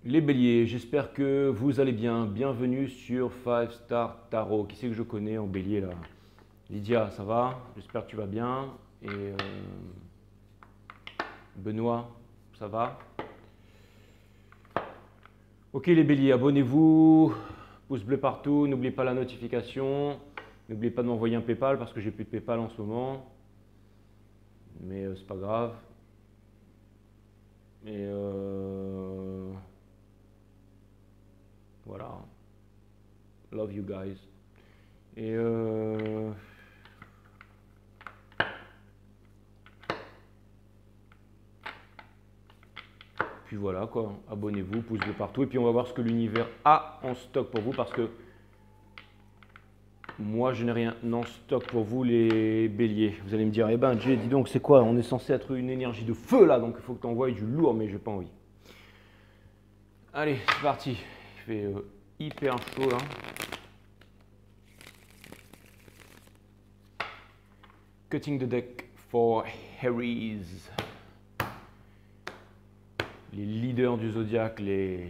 Les béliers, j'espère que vous allez bien. Bienvenue sur 5 Star Tarot. Qui c'est que je connais en bélier là? Lydia, ça va? J'espère que tu vas bien. Et Benoît, ça va? Ok les béliers, abonnez-vous. Pouce bleu partout. N'oubliez pas la notification. N'oubliez pas de m'envoyer un PayPal parce que j'ai plus de PayPal en ce moment. Mais c'est pas grave. Et voilà. Love you guys. Et puis voilà quoi, abonnez-vous, pouce bleu partout. Et puis on va voir ce que l'univers a en stock pour vous parce que moi je n'ai rien en stock pour vous les béliers. Vous allez me dire, eh ben Jay, dis donc, c'est quoi? On est censé être une énergie de feu là, donc il faut que tu envoies du lourd, mais j'ai pas envie. Allez, c'est parti. Il fait hyper chaud là. Cutting the deck for Aries. Les leaders du zodiaque, le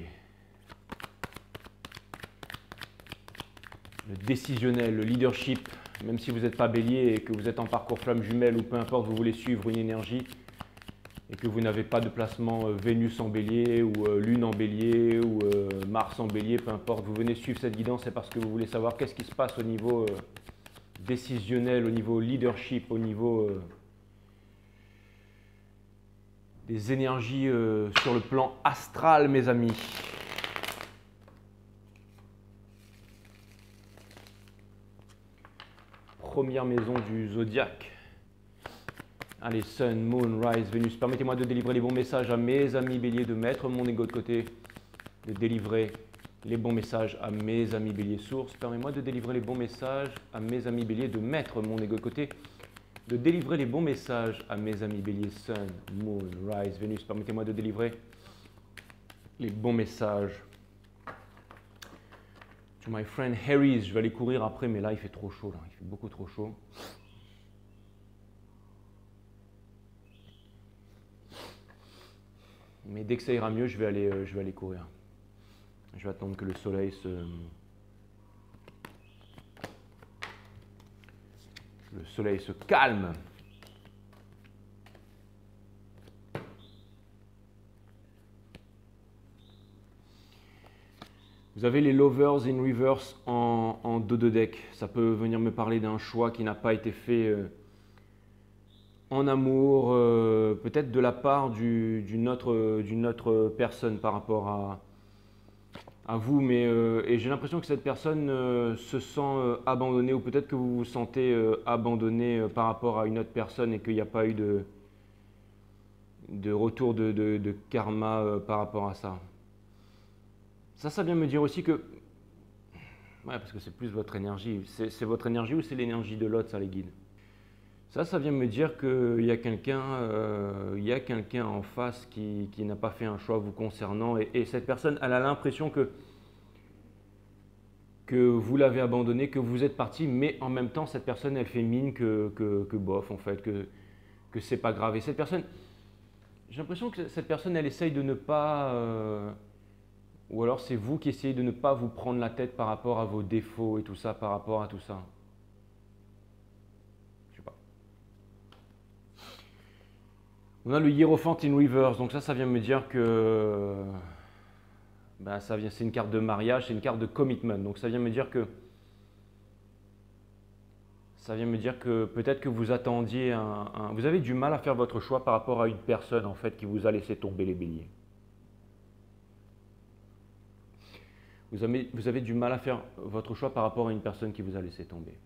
décisionnel, le leadership, même si vous n'êtes pas bélier et que vous êtes en parcours flamme jumelle ou peu importe, vous voulez suivre une énergie et que vous n'avez pas de placement Vénus en bélier ou Lune en bélier ou Mars en bélier, peu importe, vous venez suivre cette guidance, c'est parce que vous voulez savoir qu'est-ce qui se passe au niveau décisionnel, au niveau leadership, au niveau des énergies sur le plan astral, mes amis. Première maison du zodiaque. Allez, Sun, Moon, Rise, Vénus. Permettez-moi de délivrer les bons messages à mes amis béliers, de mettre mon ego de côté, de délivrer les bons messages à mes amis béliers. Source, permettez-moi de délivrer les bons messages à mes amis béliers, de mettre mon ego de côté, de délivrer les bons messages à mes amis béliers. Sun, Moon, Rise, Vénus. Permettez-moi de délivrer les bons messages. To my friend Harry's, je vais aller courir après, mais là il fait trop chaud, là. Il fait beaucoup trop chaud. Mais dès que ça ira mieux, je vais aller courir. Je vais attendre que le soleil se calme. Vous avez les lovers in reverse en dos de deck. Ça peut venir me parler d'un choix qui n'a pas été fait en amour, peut-être de la part d'une autre personne par rapport à vous. Mais et j'ai l'impression que cette personne se sent abandonnée, ou peut-être que vous vous sentez abandonné par rapport à une autre personne et qu'il n'y a pas eu de retour de karma par rapport à ça. Ça vient me dire aussi que, ouais, parce que c'est plus votre énergie. C'est votre énergie ou c'est l'énergie de l'autre, ça les guide? Ça vient me dire qu'il y a quelqu'un en face qui n'a pas fait un choix vous concernant. Et cette personne, elle a l'impression que vous l'avez abandonné, que vous êtes parti, mais en même temps, cette personne, elle fait mine que bof, en fait, que c'est pas grave. Et cette personne, j'ai l'impression que cette personne, elle essaye de ne pas... ou alors c'est vous qui essayez de ne pas vous prendre la tête par rapport à vos défauts et tout ça, par rapport à tout ça. Je sais pas. On a le Hiérophant in reverse, donc ça vient me dire que ben, c'est une carte de mariage, c'est une carte de commitment. Donc ça vient me dire que peut-être que vous attendiez vous avez du mal à faire votre choix par rapport à une personne en fait qui vous a laissé tomber les béliers. Vous avez du mal à faire votre choix par rapport à une personne qui vous a laissé tomber.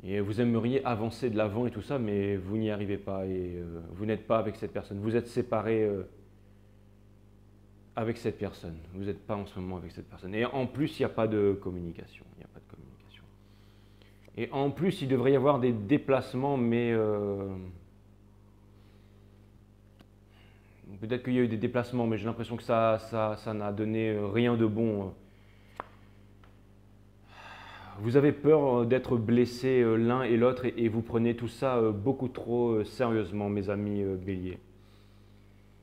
Et vous aimeriez avancer de l'avant et tout ça, mais vous n'y arrivez pas et vous n'êtes pas avec cette personne. Vous êtes séparé avec cette personne. Vous n'êtes pas en ce moment avec cette personne. Et en plus, il n'y a pas de communication. Il n'y a pas de communication. Et en plus, il devrait y avoir des déplacements, mais peut-être qu'il y a eu des déplacements, mais j'ai l'impression que ça n'a donné rien de bon vous avez peur d'être blessés l'un et l'autre et vous prenez tout ça beaucoup trop sérieusement, mes amis béliers.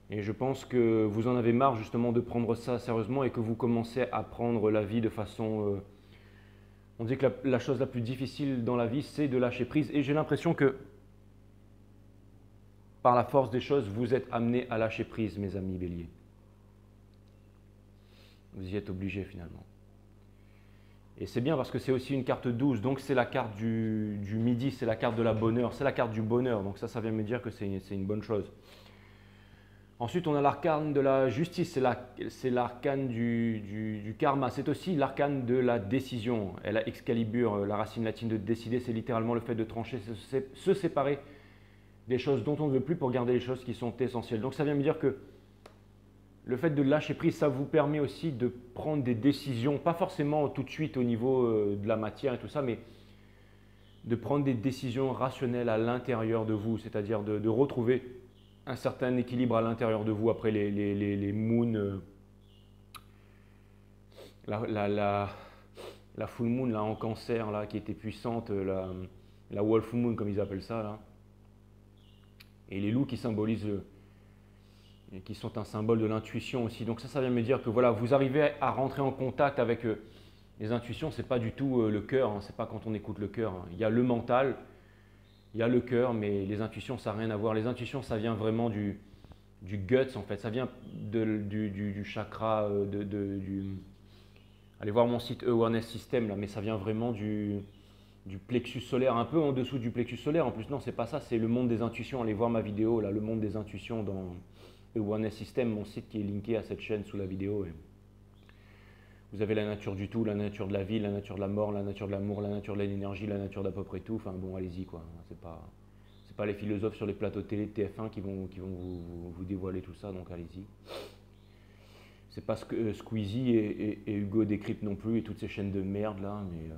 Et je pense que vous en avez marre justement de prendre ça sérieusement et que vous commencez à prendre la vie de façon... on dit que la chose la plus difficile dans la vie, c'est de lâcher prise. Et j'ai l'impression que par la force des choses, vous êtes amenés à lâcher prise, mes amis béliers. Vous y êtes obligés finalement. Et c'est bien parce que c'est aussi une carte 12, donc c'est la carte du midi, c'est la carte de la bonne heure, c'est la carte du bonheur. Donc ça vient me dire que c'est une bonne chose. Ensuite, on a l'arcane de la justice, c'est l'arcane du karma. C'est aussi l'arcane de la décision. Elle a Excalibur, la racine latine de décider, c'est littéralement le fait de trancher, se séparer des choses dont on ne veut plus pour garder les choses qui sont essentielles. Donc ça vient me dire que le fait de lâcher prise, ça vous permet aussi de prendre des décisions, pas forcément tout de suite au niveau de la matière et tout ça, mais de prendre des décisions rationnelles à l'intérieur de vous, c'est-à-dire de retrouver un certain équilibre à l'intérieur de vous après les moons, la full moon là, en cancer là, qui était puissante, la wolf moon comme ils appellent ça là, et les loups qui symbolisent, qui sont un symbole de l'intuition aussi. Donc ça vient me dire que voilà, vous arrivez à rentrer en contact avec les intuitions. C'est pas du tout le cœur, hein, c'est pas quand on écoute le cœur, hein. Il y a le mental, il y a le cœur, mais les intuitions, ça n'a rien à voir. Les intuitions, ça vient vraiment du guts, en fait. Ça vient du chakra, allez voir mon site Awareness System, là, mais ça vient vraiment du plexus solaire, un peu en dessous du plexus solaire. En plus, non, c'est pas ça, c'est le monde des intuitions. Allez voir ma vidéo, là, le monde des intuitions dans Awareness System, mon site qui est linké à cette chaîne sous la vidéo. Et vous avez la nature du tout, la nature de la vie, la nature de la mort, la nature de l'amour, la nature de l'énergie, la nature d'à peu près tout. Enfin bon, allez-y quoi. C'est pas les philosophes sur les plateaux de télé de TF1 qui vont vous dévoiler tout ça, donc allez-y. C'est pas ce que Squeezie et Hugo Décrypte non plus et toutes ces chaînes de merde là, mais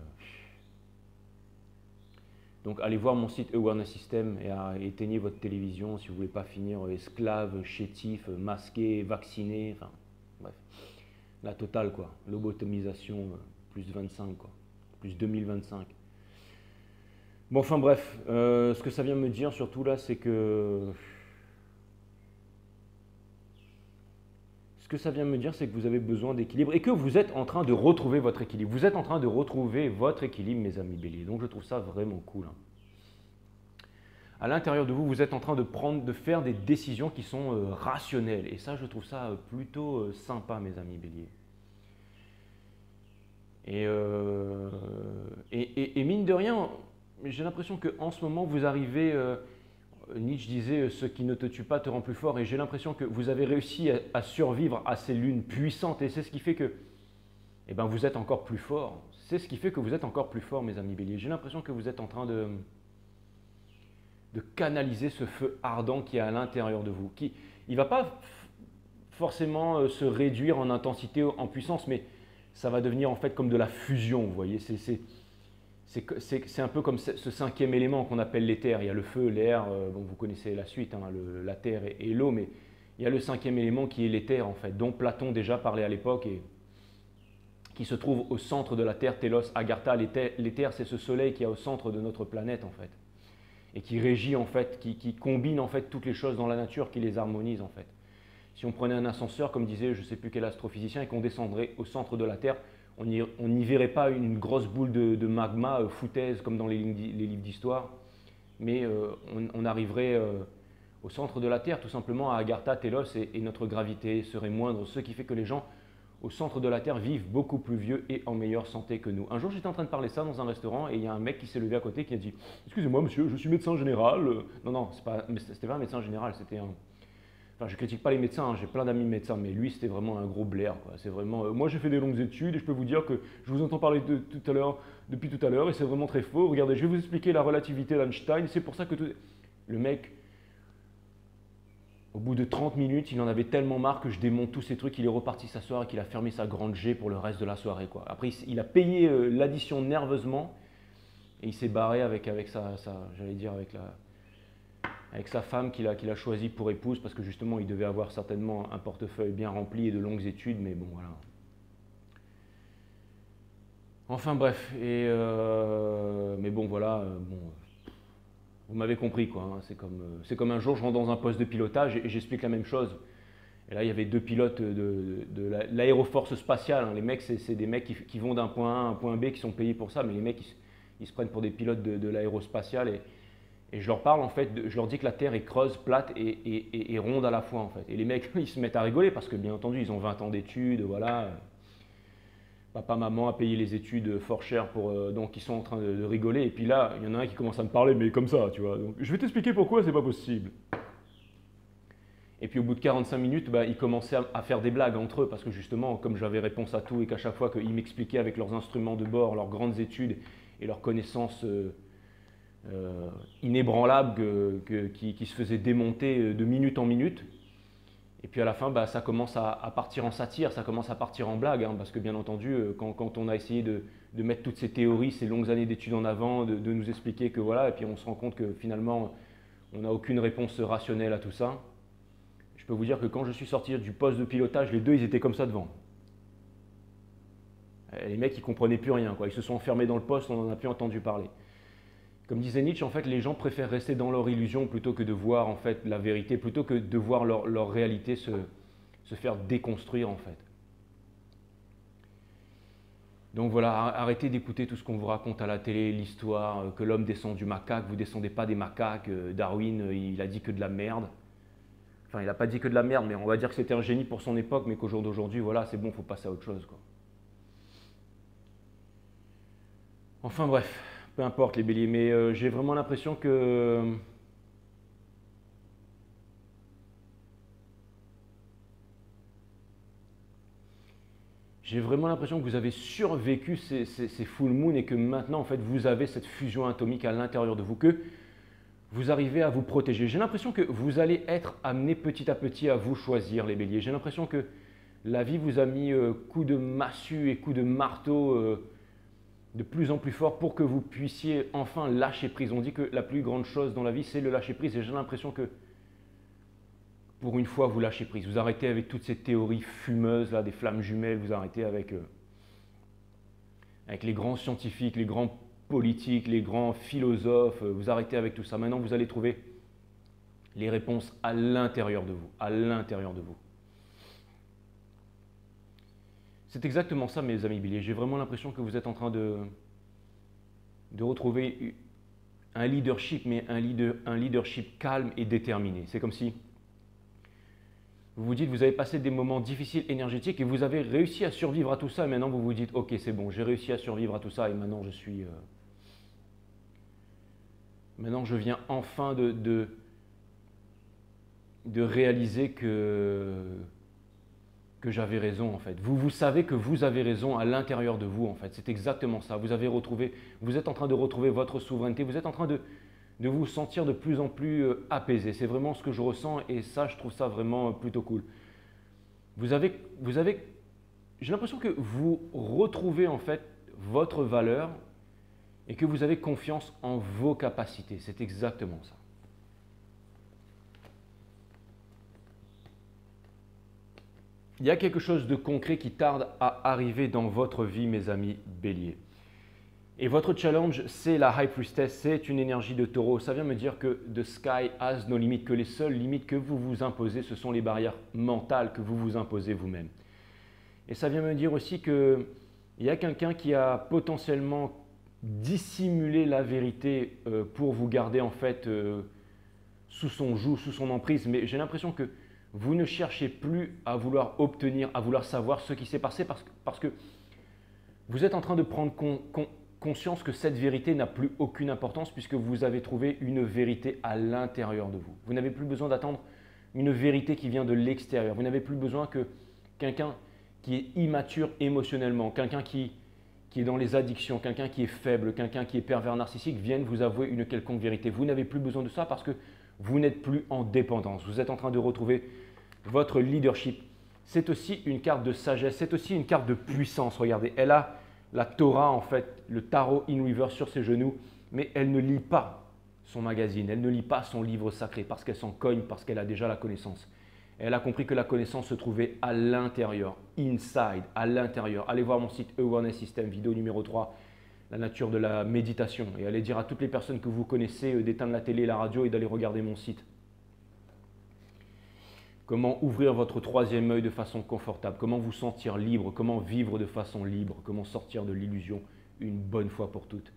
donc allez voir mon site Awareness System et éteignez votre télévision si vous voulez pas finir esclave, chétif, masqué, vacciné, enfin bref. La totale quoi, lobotomisation plus 25 quoi, plus 2025. Bon enfin bref, ce que ça vient me dire surtout là, c'est que vous avez besoin d'équilibre et que vous êtes en train de retrouver votre équilibre. Vous êtes en train de retrouver votre équilibre, mes amis béliers. Donc je trouve ça vraiment cool. Hein. À l'intérieur de vous, vous êtes en train de faire des décisions qui sont rationnelles. Et ça, je trouve ça plutôt sympa, mes amis béliers. Et mine de rien, j'ai l'impression qu'en ce moment, vous arrivez, Nietzsche disait, ce qui ne te tue pas te rend plus fort. Et j'ai l'impression que vous avez réussi à survivre à ces lunes puissantes. Et c'est ce qui fait que vous êtes encore plus fort. C'est ce qui fait que vous êtes encore plus fort, mes amis béliers. J'ai l'impression que vous êtes en train de canaliser ce feu ardent qui est à l'intérieur de vous. Il ne va pas forcément se réduire en intensité, en puissance, mais ça va devenir en fait comme de la fusion, vous voyez. C'est un peu comme ce cinquième élément qu'on appelle l'éther. Il y a le feu, l'air, bon, vous connaissez la suite, hein, la terre et l'eau, mais il y a le cinquième élément qui est l'éther en fait, dont Platon déjà parlait à l'époque et qui se trouve au centre de la Terre, Télos, Agartha. L'éther, c'est ce soleil qui est au centre de notre planète en fait. Et qui régit en fait, qui combine en fait toutes les choses dans la nature, qui les harmonise en fait. Si on prenait un ascenseur, comme disait je ne sais plus quel astrophysicien, et qu'on descendrait au centre de la Terre, on n'y verrait pas une grosse boule de magma foutaise comme dans les livres d'histoire, mais on arriverait au centre de la Terre, tout simplement à Agartha, Télos, et notre gravité serait moindre, ce qui fait que les gens au centre de la Terre vivent beaucoup plus vieux et en meilleure santé que nous. Un jour, j'étais en train de parler ça dans un restaurant et il y a un mec qui s'est levé à côté qui a dit « Excusez-moi monsieur, je suis médecin général. » Non, c'était pas un médecin général, c'était un... Enfin, je critique pas les médecins, hein, j'ai plein d'amis médecins, mais lui, c'était vraiment un gros blaire. C'est vraiment... moi, j'ai fait des longues études et je peux vous dire que je vous entends parler depuis tout à l'heure et c'est vraiment très faux. Regardez, je vais vous expliquer la relativité d'Einstein. C'est pour ça que le mec... Au bout de 30 minutes, il en avait tellement marre que je démonte tous ces trucs, il est reparti s'asseoir et qu'il a fermé sa grande G pour le reste de la soirée, quoi. Après, il a payé l'addition nerveusement et il s'est barré avec j'allais dire avec sa femme qu'il a choisie pour épouse parce que justement, il devait avoir certainement un portefeuille bien rempli et de longues études, mais bon, voilà. Enfin bref, mais bon voilà, bon, vous m'avez compris quoi, hein, c'est comme un jour je rentre dans un poste de pilotage et j'explique la même chose. Et là il y avait deux pilotes de l'aéroforce spatiale, hein. Les mecs c'est des mecs qui vont d'un point A à un point B qui sont payés pour ça, mais les mecs ils se prennent pour des pilotes de l'aérospatiale et je leur parle en fait, je leur dis que la Terre est creuse, plate et ronde à la fois en fait. Et les mecs ils se mettent à rigoler parce que bien entendu ils ont 20 ans d'études, voilà. Papa, maman a payé les études fort cher donc ils sont en train de rigoler. Et puis là, il y en a un qui commence à me parler, mais comme ça, tu vois. Donc, je vais t'expliquer pourquoi c'est pas possible. Et puis au bout de 45 minutes, bah, ils commençaient à faire des blagues entre eux, parce que justement, comme j'avais réponse à tout et qu'à chaque fois qu'ils m'expliquaient avec leurs instruments de bord, leurs grandes études et leurs connaissances inébranlables qui se faisaient démonter de minute en minute, et puis à la fin, bah, ça commence à partir en satire, ça commence à partir en blague, hein, parce que bien entendu, quand on a essayé de mettre toutes ces théories, ces longues années d'études en avant, de nous expliquer que voilà, et puis on se rend compte que finalement, on n'a aucune réponse rationnelle à tout ça. Je peux vous dire que quand je suis sorti du poste de pilotage, les deux, ils étaient comme ça devant. Et les mecs, ils ne comprenaient plus rien, quoi. Ils se sont enfermés dans le poste, on n'en a plus entendu parler. Comme disait Nietzsche, en fait, les gens préfèrent rester dans leur illusion plutôt que de voir en fait la vérité, plutôt que de voir leur réalité se faire déconstruire en fait. Donc voilà, arrêtez d'écouter tout ce qu'on vous raconte à la télé, l'histoire, que l'homme descend du macaque, vous ne descendez pas des macaques, Darwin, il a dit que de la merde. Enfin, il n'a pas dit que de la merde, mais on va dire que c'était un génie pour son époque, mais qu'au jour d'aujourd'hui, voilà, c'est bon, il faut passer à autre chose, quoi. Enfin bref. Peu importe les béliers, mais j'ai vraiment l'impression que vous avez survécu ces full moon et que maintenant en fait vous avez cette fusion atomique à l'intérieur de vous, que vous arrivez à vous protéger. J'ai l'impression que vous allez être amené petit à petit à vous choisir les béliers. J'ai l'impression que la vie vous a mis coup de massue et coup de marteau de plus en plus fort pour que vous puissiez enfin lâcher prise. On dit que la plus grande chose dans la vie, c'est le lâcher prise. Et j'ai l'impression que pour une fois, vous lâchez prise. Vous arrêtez avec toutes ces théories fumeuses, là, des flammes jumelles. Vous arrêtez avec les grands scientifiques, les grands politiques, les grands philosophes. Vous arrêtez avec tout ça. Maintenant, vous allez trouver les réponses à l'intérieur de vous. À l'intérieur de vous. C'est exactement ça, mes amis béliers. J'ai vraiment l'impression que vous êtes en train de retrouver un leadership, mais un leadership calme et déterminé. C'est comme si vous vous dites, vous avez passé des moments difficiles, énergétiques, et vous avez réussi à survivre à tout ça, et maintenant vous vous dites, ok, c'est bon, j'ai réussi à survivre à tout ça, et maintenant maintenant je viens enfin de réaliser que j'avais raison en fait. Vous savez que vous avez raison à l'intérieur de vous en fait. C'est exactement ça. Vous êtes en train de retrouver votre souveraineté. Vous êtes en train de vous sentir de plus en plus apaisé. C'est vraiment ce que je ressens et ça, je trouve ça vraiment plutôt cool. J'ai l'impression que vous retrouvez en fait votre valeur et que vous avez confiance en vos capacités. C'est exactement ça. Il y a quelque chose de concret qui tarde à arriver dans votre vie, mes amis béliers. Et votre challenge, c'est la High Priestess, c'est une énergie de taureau. Ça vient me dire que the sky has no limit, que les seules limites que vous vous imposez, ce sont les barrières mentales que vous vous imposez vous-même. Et ça vient me dire aussi qu'il y a quelqu'un qui a potentiellement dissimulé la vérité pour vous garder en fait sous son joug, sous son emprise. Mais j'ai l'impression que vous ne cherchez plus à vouloir obtenir, à vouloir savoir ce qui s'est passé parce que vous êtes en train de prendre conscience que cette vérité n'a plus aucune importance puisque vous avez trouvé une vérité à l'intérieur de vous. Vous n'avez plus besoin d'attendre une vérité qui vient de l'extérieur. Vous n'avez plus besoin que quelqu'un qui est immature émotionnellement, quelqu'un qui est dans les addictions, quelqu'un qui est faible, quelqu'un qui est pervers narcissique vienne vous avouer une quelconque vérité. Vous n'avez plus besoin de ça parce que vous n'êtes plus en dépendance. Vous êtes en train de retrouver votre leadership. C'est aussi une carte de sagesse, c'est aussi une carte de puissance. Regardez, elle a la Torah, en fait, le tarot in reverse sur ses genoux, mais elle ne lit pas son magazine, elle ne lit pas son livre sacré parce qu'elle s'en cogne, parce qu'elle a déjà la connaissance. Elle a compris que la connaissance se trouvait à l'intérieur, inside, à l'intérieur. Allez voir mon site Awareness System, vidéo numéro 3, la nature de la méditation. Et allez dire à toutes les personnes que vous connaissez d'éteindre la télé et la radio et d'aller regarder mon site. Comment ouvrir votre troisième œil de façon confortable, comment vous sentir libre, comment vivre de façon libre, comment sortir de l'illusion une bonne fois pour toutes.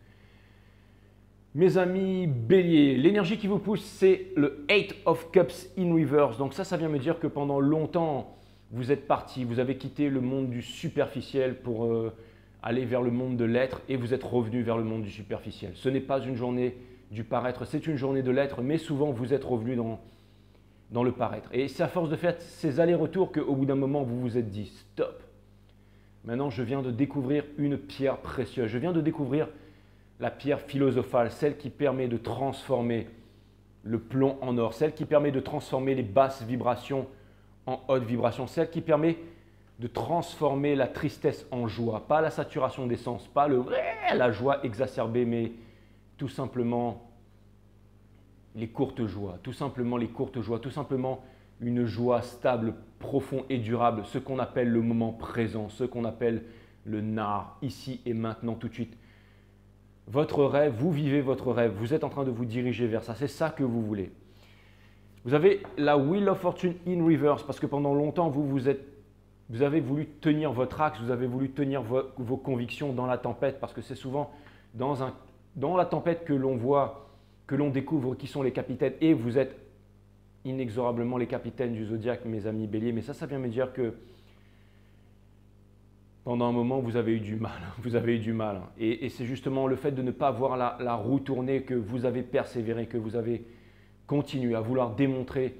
Mes amis béliers, l'énergie qui vous pousse, c'est le Eight of Cups in reverse. Donc ça vient me dire que pendant longtemps, vous êtes parti, vous avez quitté le monde du superficiel pour aller vers le monde de l'être et vous êtes revenu vers le monde du superficiel. Ce n'est pas une journée du paraître, c'est une journée de l'être, mais souvent vous êtes revenu dans le paraître. Et c'est à force de faire ces allers-retours qu'au bout d'un moment, vous vous êtes dit « Stop ! Maintenant, je viens de découvrir une pierre précieuse. Je viens de découvrir la pierre philosophale, celle qui permet de transformer le plomb en or, celle qui permet de transformer les basses vibrations en hautes vibrations, celle qui permet de transformer la tristesse en joie, pas la saturation d'essence, pas la joie exacerbée, mais tout simplement les courtes joies, tout simplement les courtes joies, tout simplement une joie stable, profonde et durable, ce qu'on appelle le moment présent, ce qu'on appelle le nar, ici et maintenant, tout de suite. Votre rêve, vous vivez votre rêve, vous êtes en train de vous diriger vers ça, c'est ça que vous voulez. Vous avez la Wheel of Fortune in reverse parce que pendant longtemps, vous avez voulu tenir votre axe, vous avez voulu tenir vos convictions dans la tempête parce que c'est souvent dans la tempête que l'on voit, que l'on découvre qui sont les capitaines et vous êtes inexorablement les capitaines du zodiaque, mes amis béliers. Mais ça vient me dire que pendant un moment, vous avez eu du mal. Vous avez eu du mal. Et c'est justement le fait de ne pas voir la roue tourner que vous avez persévéré, que vous avez continué à vouloir démontrer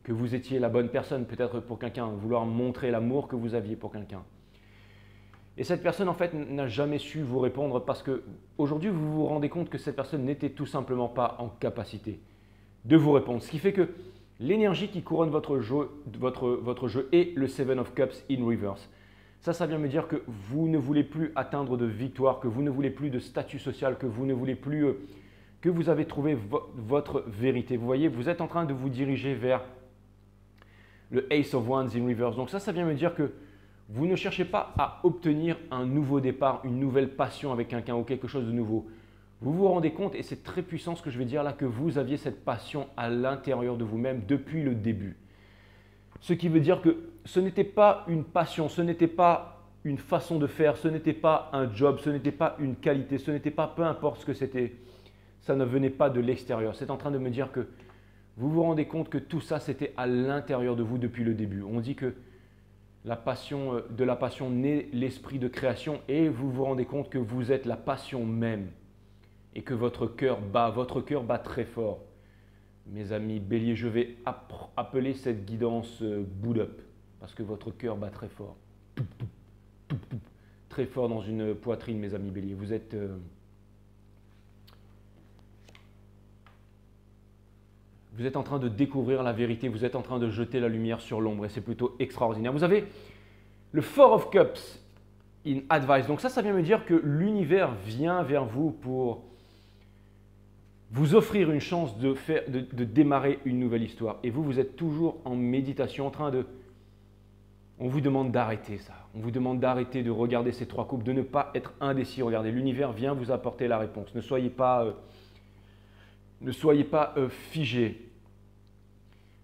que vous étiez la bonne personne peut-être pour quelqu'un, vouloir montrer l'amour que vous aviez pour quelqu'un. Et cette personne, en fait, n'a jamais su vous répondre parce qu'aujourd'hui, vous vous rendez compte que cette personne n'était tout simplement pas en capacité de vous répondre. Ce qui fait que l'énergie qui couronne votre jeu est le Seven of Cups in reverse. Ça vient me dire que vous ne voulez plus atteindre de victoire, que vous ne voulez plus de statut social, que vous ne voulez plus, que vous avez trouvé votre vérité. Vous voyez, vous êtes en train de vous diriger vers le Ace of Wands in reverse. Donc ça vient me dire que vous ne cherchez pas à obtenir un nouveau départ, une nouvelle passion avec quelqu'un ou quelque chose de nouveau. Vous vous rendez compte, et c'est très puissant ce que je vais dire là, que vous aviez cette passion à l'intérieur de vous-même depuis le début. Ce qui veut dire que ce n'était pas une passion, ce n'était pas une façon de faire, ce n'était pas un job, ce n'était pas une qualité, ce n'était pas peu importe ce que c'était. Ça ne venait pas de l'extérieur. C'est en train de me dire que vous vous rendez compte que tout ça, c'était à l'intérieur de vous depuis le début. On dit que de la passion naît l'esprit de création et vous vous rendez compte que vous êtes la passion même et que votre cœur bat très fort. Mes amis béliers, je vais appeler cette guidance boot up parce que votre cœur bat très fort. Très fort dans une poitrine, mes amis béliers. Vous êtes en train de découvrir la vérité, vous êtes en train de jeter la lumière sur l'ombre et c'est plutôt extraordinaire. Vous avez le Four of Cups in advice. Donc ça vient me dire que l'univers vient vers vous pour vous offrir une chance de démarrer une nouvelle histoire. Et vous êtes toujours en méditation, on vous demande d'arrêter ça. On vous demande d'arrêter de regarder ces trois coupes, de ne pas être indécis. Regardez, l'univers vient vous apporter la réponse. Ne soyez pas figé.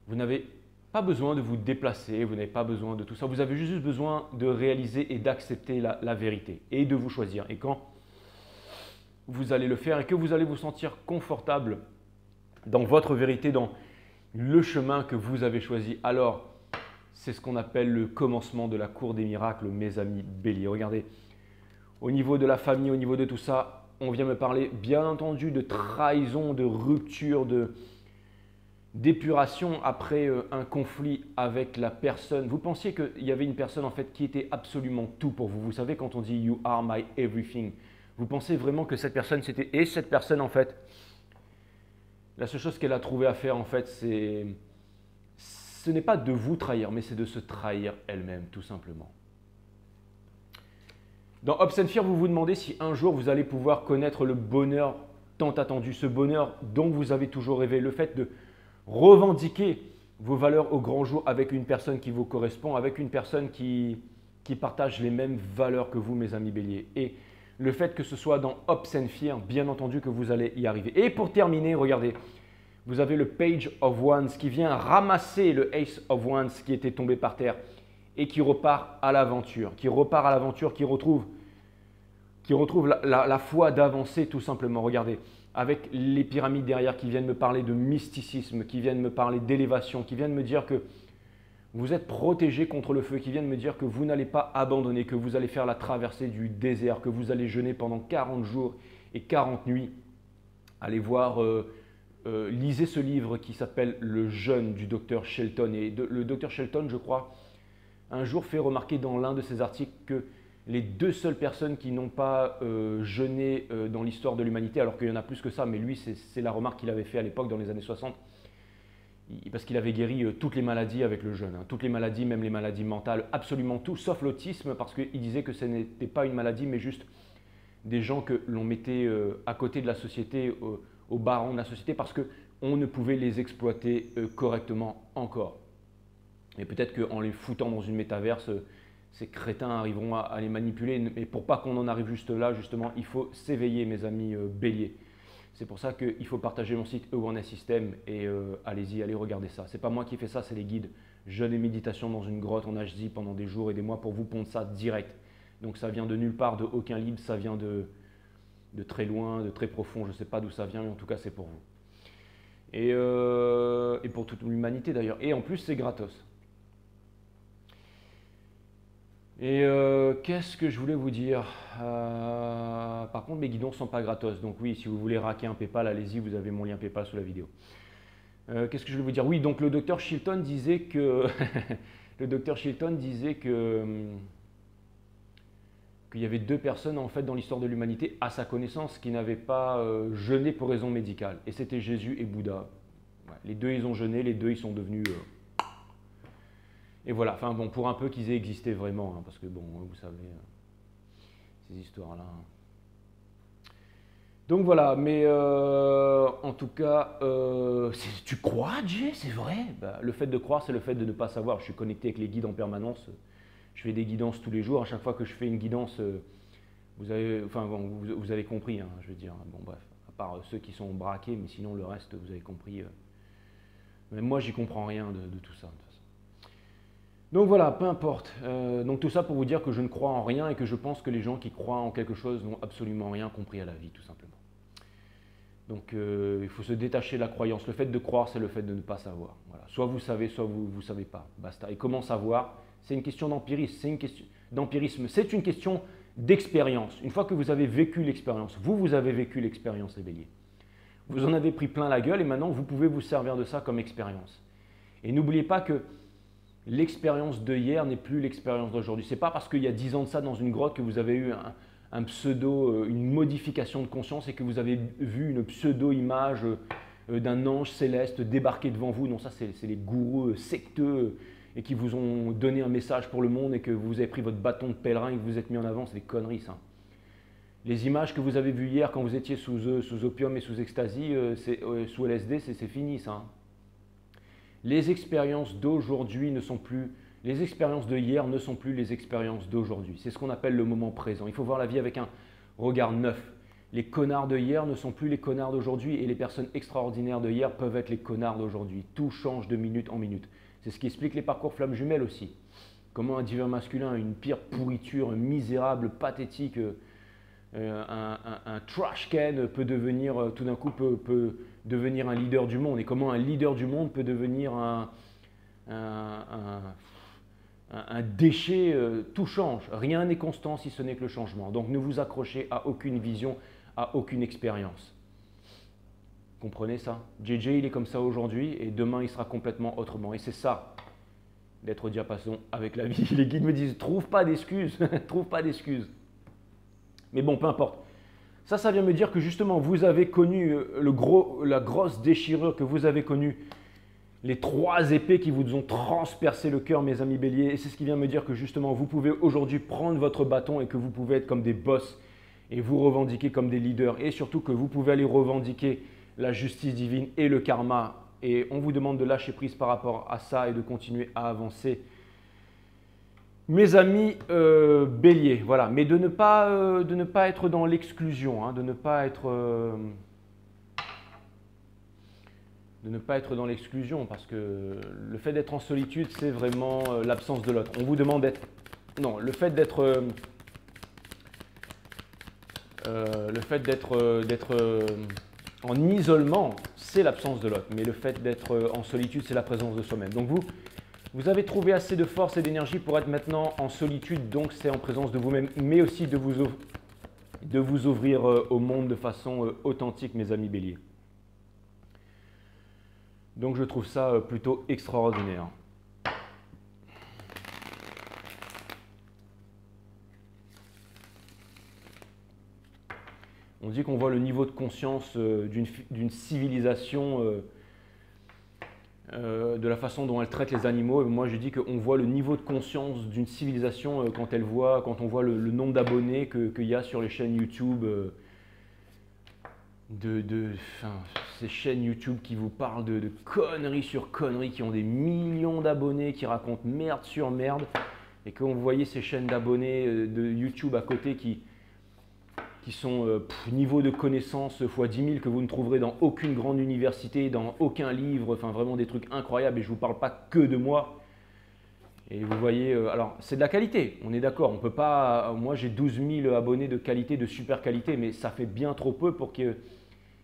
Vous n'avez pas besoin de vous déplacer, vous n'avez pas besoin de tout ça. Vous avez juste besoin de réaliser et d'accepter la vérité et de vous choisir. Et quand vous allez le faire et que vous allez vous sentir confortable dans votre vérité, dans le chemin que vous avez choisi, alors c'est ce qu'on appelle le commencement de la cour des miracles, mes amis béliers. Regardez, au niveau de la famille, au niveau de tout ça, on vient me parler bien entendu de trahison, de rupture, d'épuration après un conflit avec la personne. Vous pensiez qu'il y avait une personne en fait qui était absolument tout pour vous. Vous savez quand on dit « you are my everything », vous pensez vraiment que cette personne c'était… Et cette personne en fait, la seule chose qu'elle a trouvé à faire en fait, ce n'est pas de vous trahir, mais c'est de se trahir elle-même tout simplement. Dans Hopes and Fear, vous vous demandez si un jour vous allez pouvoir connaître le bonheur tant attendu, ce bonheur dont vous avez toujours rêvé, le fait de revendiquer vos valeurs au grand jour avec une personne qui vous correspond, avec une personne qui partage les mêmes valeurs que vous, mes amis béliers. Et le fait que ce soit dans Hopes and Fear, bien entendu que vous allez y arriver. Et pour terminer, regardez, vous avez le Page of Wands qui vient ramasser le Ace of Wands qui était tombé par terre et qui repart à l'aventure, qui retrouve la foi d'avancer tout simplement. Regardez, avec les pyramides derrière qui viennent me parler de mysticisme, qui viennent me parler d'élévation, qui viennent me dire que vous êtes protégé contre le feu, qui viennent me dire que vous n'allez pas abandonner, que vous allez faire la traversée du désert, que vous allez jeûner pendant 40 jours et 40 nuits. Allez voir, lisez ce livre qui s'appelle Le jeûne du docteur Shelton. Et le docteur Shelton, je crois, un jour fait remarquer dans l'un de ses articles que les 2 seules personnes qui n'ont pas jeûné dans l'histoire de l'humanité, alors qu'il y en a plus que ça, mais lui, c'est la remarque qu'il avait fait à l'époque dans les années 60, parce qu'il avait guéri toutes les maladies avec le jeûne, hein, toutes les maladies, même les maladies mentales, absolument tout, sauf l'autisme, parce qu'il disait que ce n'était pas une maladie, mais juste des gens que l'on mettait à côté de la société, au bas-rang de la société, parce qu'on ne pouvait les exploiter correctement encore. Et peut-être qu'en les foutant dans une métaverse, ces crétins arriveront à les manipuler. Mais pour pas qu'on en arrive juste là, justement, il faut s'éveiller, mes amis béliers. C'est pour ça qu'il faut partager mon site Awareness System et allez-y, allez regarder ça. C'est pas moi qui fais ça, c'est les guides. Jeûne et méditation dans une grotte en HZ pendant des jours et des mois pour vous pondre ça direct. Donc ça vient de nulle part, de aucun livre, ça vient de très loin, de très profond. Je ne sais pas d'où ça vient, mais en tout cas c'est pour vous. Et pour toute l'humanité d'ailleurs. Et en plus c'est gratos. Et qu'est-ce que je voulais vous dire par contre, mes guidons ne sont pas gratos. Donc oui, si vous voulez raquer un PayPal, allez-y, vous avez mon lien PayPal sous la vidéo. Qu'est-ce que je voulais vous dire? Oui, donc le docteur Shelton disait que qu'il y avait 2 personnes en fait dans l'histoire de l'humanité, à sa connaissance, qui n'avaient pas jeûné pour raison médicale. Et c'était Jésus et Bouddha. Ouais, les 2, ils ont jeûné, les 2, ils sont devenus... Et voilà, enfin bon, pour un peu qu'ils aient existé vraiment, hein, parce que bon, vous savez, ces histoires-là. Hein. Donc voilà, mais en tout cas, tu crois, Jay, c'est vrai? Bah, le fait de croire, c'est le fait de ne pas savoir. Je suis connecté avec les guides en permanence. Je fais des guidances tous les jours. À chaque fois que je fais une guidance, vous avez compris, hein, je veux dire. Bon bref, à part ceux qui sont braqués, mais sinon le reste, vous avez compris. Même moi, j'y comprends rien de tout ça. Donc voilà, peu importe. Donc tout ça pour vous dire que je ne crois en rien et que je pense que les gens qui croient en quelque chose n'ont absolument rien compris à la vie, tout simplement. Donc il faut se détacher de la croyance. Le fait de croire, c'est le fait de ne pas savoir. Voilà. Soit vous savez, soit vous ne savez pas. Basta. Et comment savoir? C'est une question d'empirisme. C'est une question d'expérience. Une fois que vous avez vécu l'expérience, vous avez vécu l'expérience, les béliers. Vous en avez pris plein la gueule et maintenant vous pouvez vous servir de ça comme expérience. Et n'oubliez pas que l'expérience de hier n'est plus l'expérience d'aujourd'hui. Ce n'est pas parce qu'il y a 10 ans de ça dans une grotte que vous avez eu un pseudo, une modification de conscience et que vous avez vu une pseudo-image d'un ange céleste débarquer devant vous. Non, ça c'est les gourous secteux et qui vous ont donné un message pour le monde et que vous avez pris votre bâton de pèlerin et que vous êtes mis en avant. C'est des conneries ça. Les images que vous avez vues hier quand vous étiez sous opium et sous ecstasy, sous LSD, c'est fini ça. Les expériences d'aujourd'hui ne sont plus, les expériences de hier ne sont plus les expériences d'aujourd'hui. C'est ce qu'on appelle le moment présent. Il faut voir la vie avec un regard neuf. Les connards de hier ne sont plus les connards d'aujourd'hui et les personnes extraordinaires de hier peuvent être les connards d'aujourd'hui. Tout change de minute en minute. C'est ce qui explique les parcours flammes jumelles aussi. Comment un divin masculin, une pire pourriture, misérable, pathétique, un trash can peut devenir, tout d'un coup, peut devenir un leader du monde. Et comment un leader du monde peut devenir un déchet, tout change. Rien n'est constant si ce n'est que le changement. Donc ne vous accrochez à aucune vision, à aucune expérience. Comprenez ça? JJ, il est comme ça aujourd'hui et demain, il sera complètement autrement. Et c'est ça, d'être au diapason avec la vie. Les guides me disent, trouve pas d'excuses, trouve pas d'excuses. Mais bon, peu importe. Ça vient me dire que justement, vous avez connu la grosse déchirure que vous avez connue, les 3 épées qui vous ont transpercé le cœur, mes amis béliers. Et c'est ce qui vient me dire que justement, vous pouvez aujourd'hui prendre votre bâton et que vous pouvez être comme des boss et vous revendiquer comme des leaders. Et surtout que vous pouvez aller revendiquer la justice divine et le karma et on vous demande de lâcher prise par rapport à ça et de continuer à avancer. Mes amis bélier, voilà, mais de ne pas être dans l'exclusion, hein, de ne pas être dans l'exclusion, parce que le fait d'être en solitude, c'est vraiment l'absence de l'autre. On vous demande d'être... Non, le fait d'être en isolement, c'est l'absence de l'autre, mais le fait d'être en solitude, c'est la présence de soi-même. Donc vous avez trouvé assez de force et d'énergie pour être maintenant en solitude, donc c'est en présence de vous-même, mais aussi de vous ouvrir au monde de façon authentique, mes amis béliers. Donc je trouve ça plutôt extraordinaire. On dit qu'on voit le niveau de conscience d'une civilisation, de la façon dont elle traite les animaux. Et moi, je dis qu'on voit le niveau de conscience d'une civilisation quand on voit le nombre d'abonnés qu'il y a sur les chaînes YouTube, ces chaînes YouTube qui vous parlent de conneries sur conneries, qui ont des millions d'abonnés, qui racontent merde sur merde. Et quand vous voyez ces chaînes d'abonnés de YouTube à côté qui sont niveau de connaissance x 10 000 que vous ne trouverez dans aucune grande université, dans aucun livre, enfin vraiment des trucs incroyables, et je ne vous parle pas que de moi. Et vous voyez, alors c'est de la qualité, on est d'accord, on peut pas, moi j'ai 12 000 abonnés de qualité, de super qualité, mais ça fait bien trop peu pour qu'il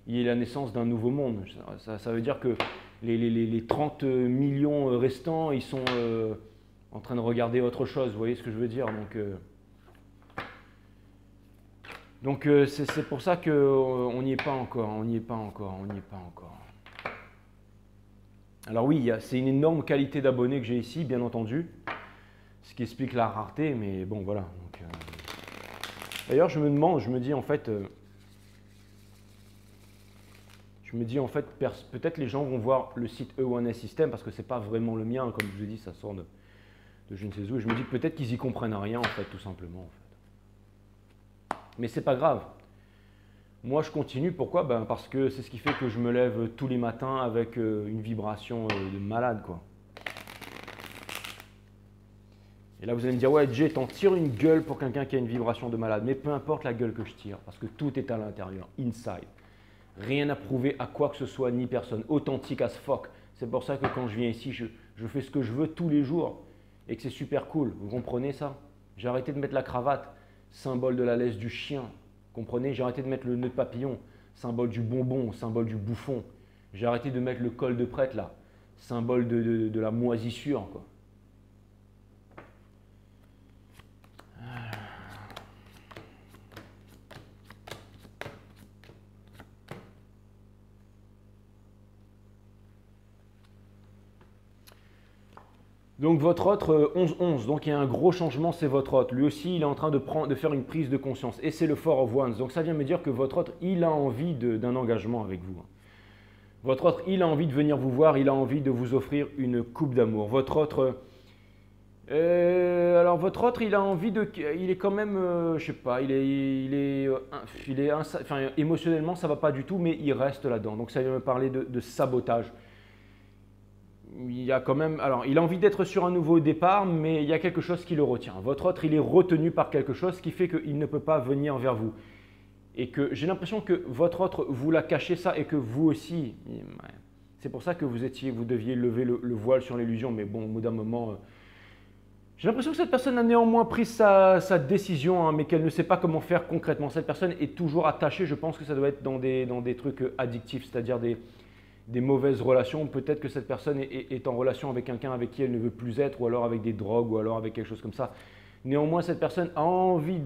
y ait la naissance d'un nouveau monde. Ça veut dire que les 30 millions restants, ils sont en train de regarder autre chose, vous voyez ce que je veux dire. Donc c'est pour ça qu'on n'y est pas encore, on n'y est pas encore. Alors oui, c'est une énorme qualité d'abonnés que j'ai ici, bien entendu, ce qui explique la rareté, mais bon voilà. D'ailleurs, je me dis en fait, peut-être les gens vont voir le site E1S System, parce que c'est pas vraiment le mien, comme je vous ai dit, ça sort de je ne sais où, et je me dis peut-être qu'ils y comprennent rien en fait, tout simplement. En fait. Mais c'est pas grave. Moi, je continue. Pourquoi? Parce que c'est ce qui fait que je me lève tous les matins avec une vibration de malade, quoi. Et là, vous allez me dire, ouais, Jay, t'en tires une gueule pour quelqu'un qui a une vibration de malade. Mais peu importe la gueule que je tire, parce que tout est à l'intérieur, inside. Rien à prouver à quoi que ce soit, ni personne. Authentique as fuck. C'est pour ça que quand je viens ici, je fais ce que je veux tous les jours. Et que c'est super cool. Vous comprenez ça? J'ai arrêté de mettre la cravate. Symbole de la laisse du chien, comprenez? J'ai arrêté de mettre le nœud de papillon, symbole du bonbon, symbole du bouffon. J'ai arrêté de mettre le col de prêtre là, symbole de la moisissure, quoi. Donc votre autre 11-11, donc il y a un gros changement, c'est votre autre. Lui aussi, il est en train de faire une prise de conscience. Et c'est le Four of Wands. Donc ça vient me dire que votre autre, il a envie d'un engagement avec vous. Votre autre, il a envie de venir vous voir, il a envie de vous offrir une coupe d'amour. Votre autre, votre autre, il a envie de, il est quand même, je sais pas, enfin, émotionnellement, ça va pas du tout, mais il reste là-dedans. Donc ça vient me parler de sabotage. Il y a quand même, alors il a envie d'être sur un nouveau départ, mais il y a quelque chose qui le retient. Votre autre, il est retenu par quelque chose qui fait qu'il ne peut pas venir vers vous. Et que j'ai l'impression que votre autre vous l'a caché ça et que vous aussi, c'est pour ça que vous deviez lever le voile sur l'illusion, mais bon, au bout d'un moment, j'ai l'impression que cette personne a néanmoins pris sa décision, hein, mais qu'elle ne sait pas comment faire concrètement. Cette personne est toujours attachée, je pense que ça doit être dans des trucs addictifs, c'est-à-dire des mauvaises relations. Peut-être que cette personne est en relation avec quelqu'un avec qui elle ne veut plus être, ou alors avec des drogues, ou alors avec quelque chose comme ça. Néanmoins, cette personne a envie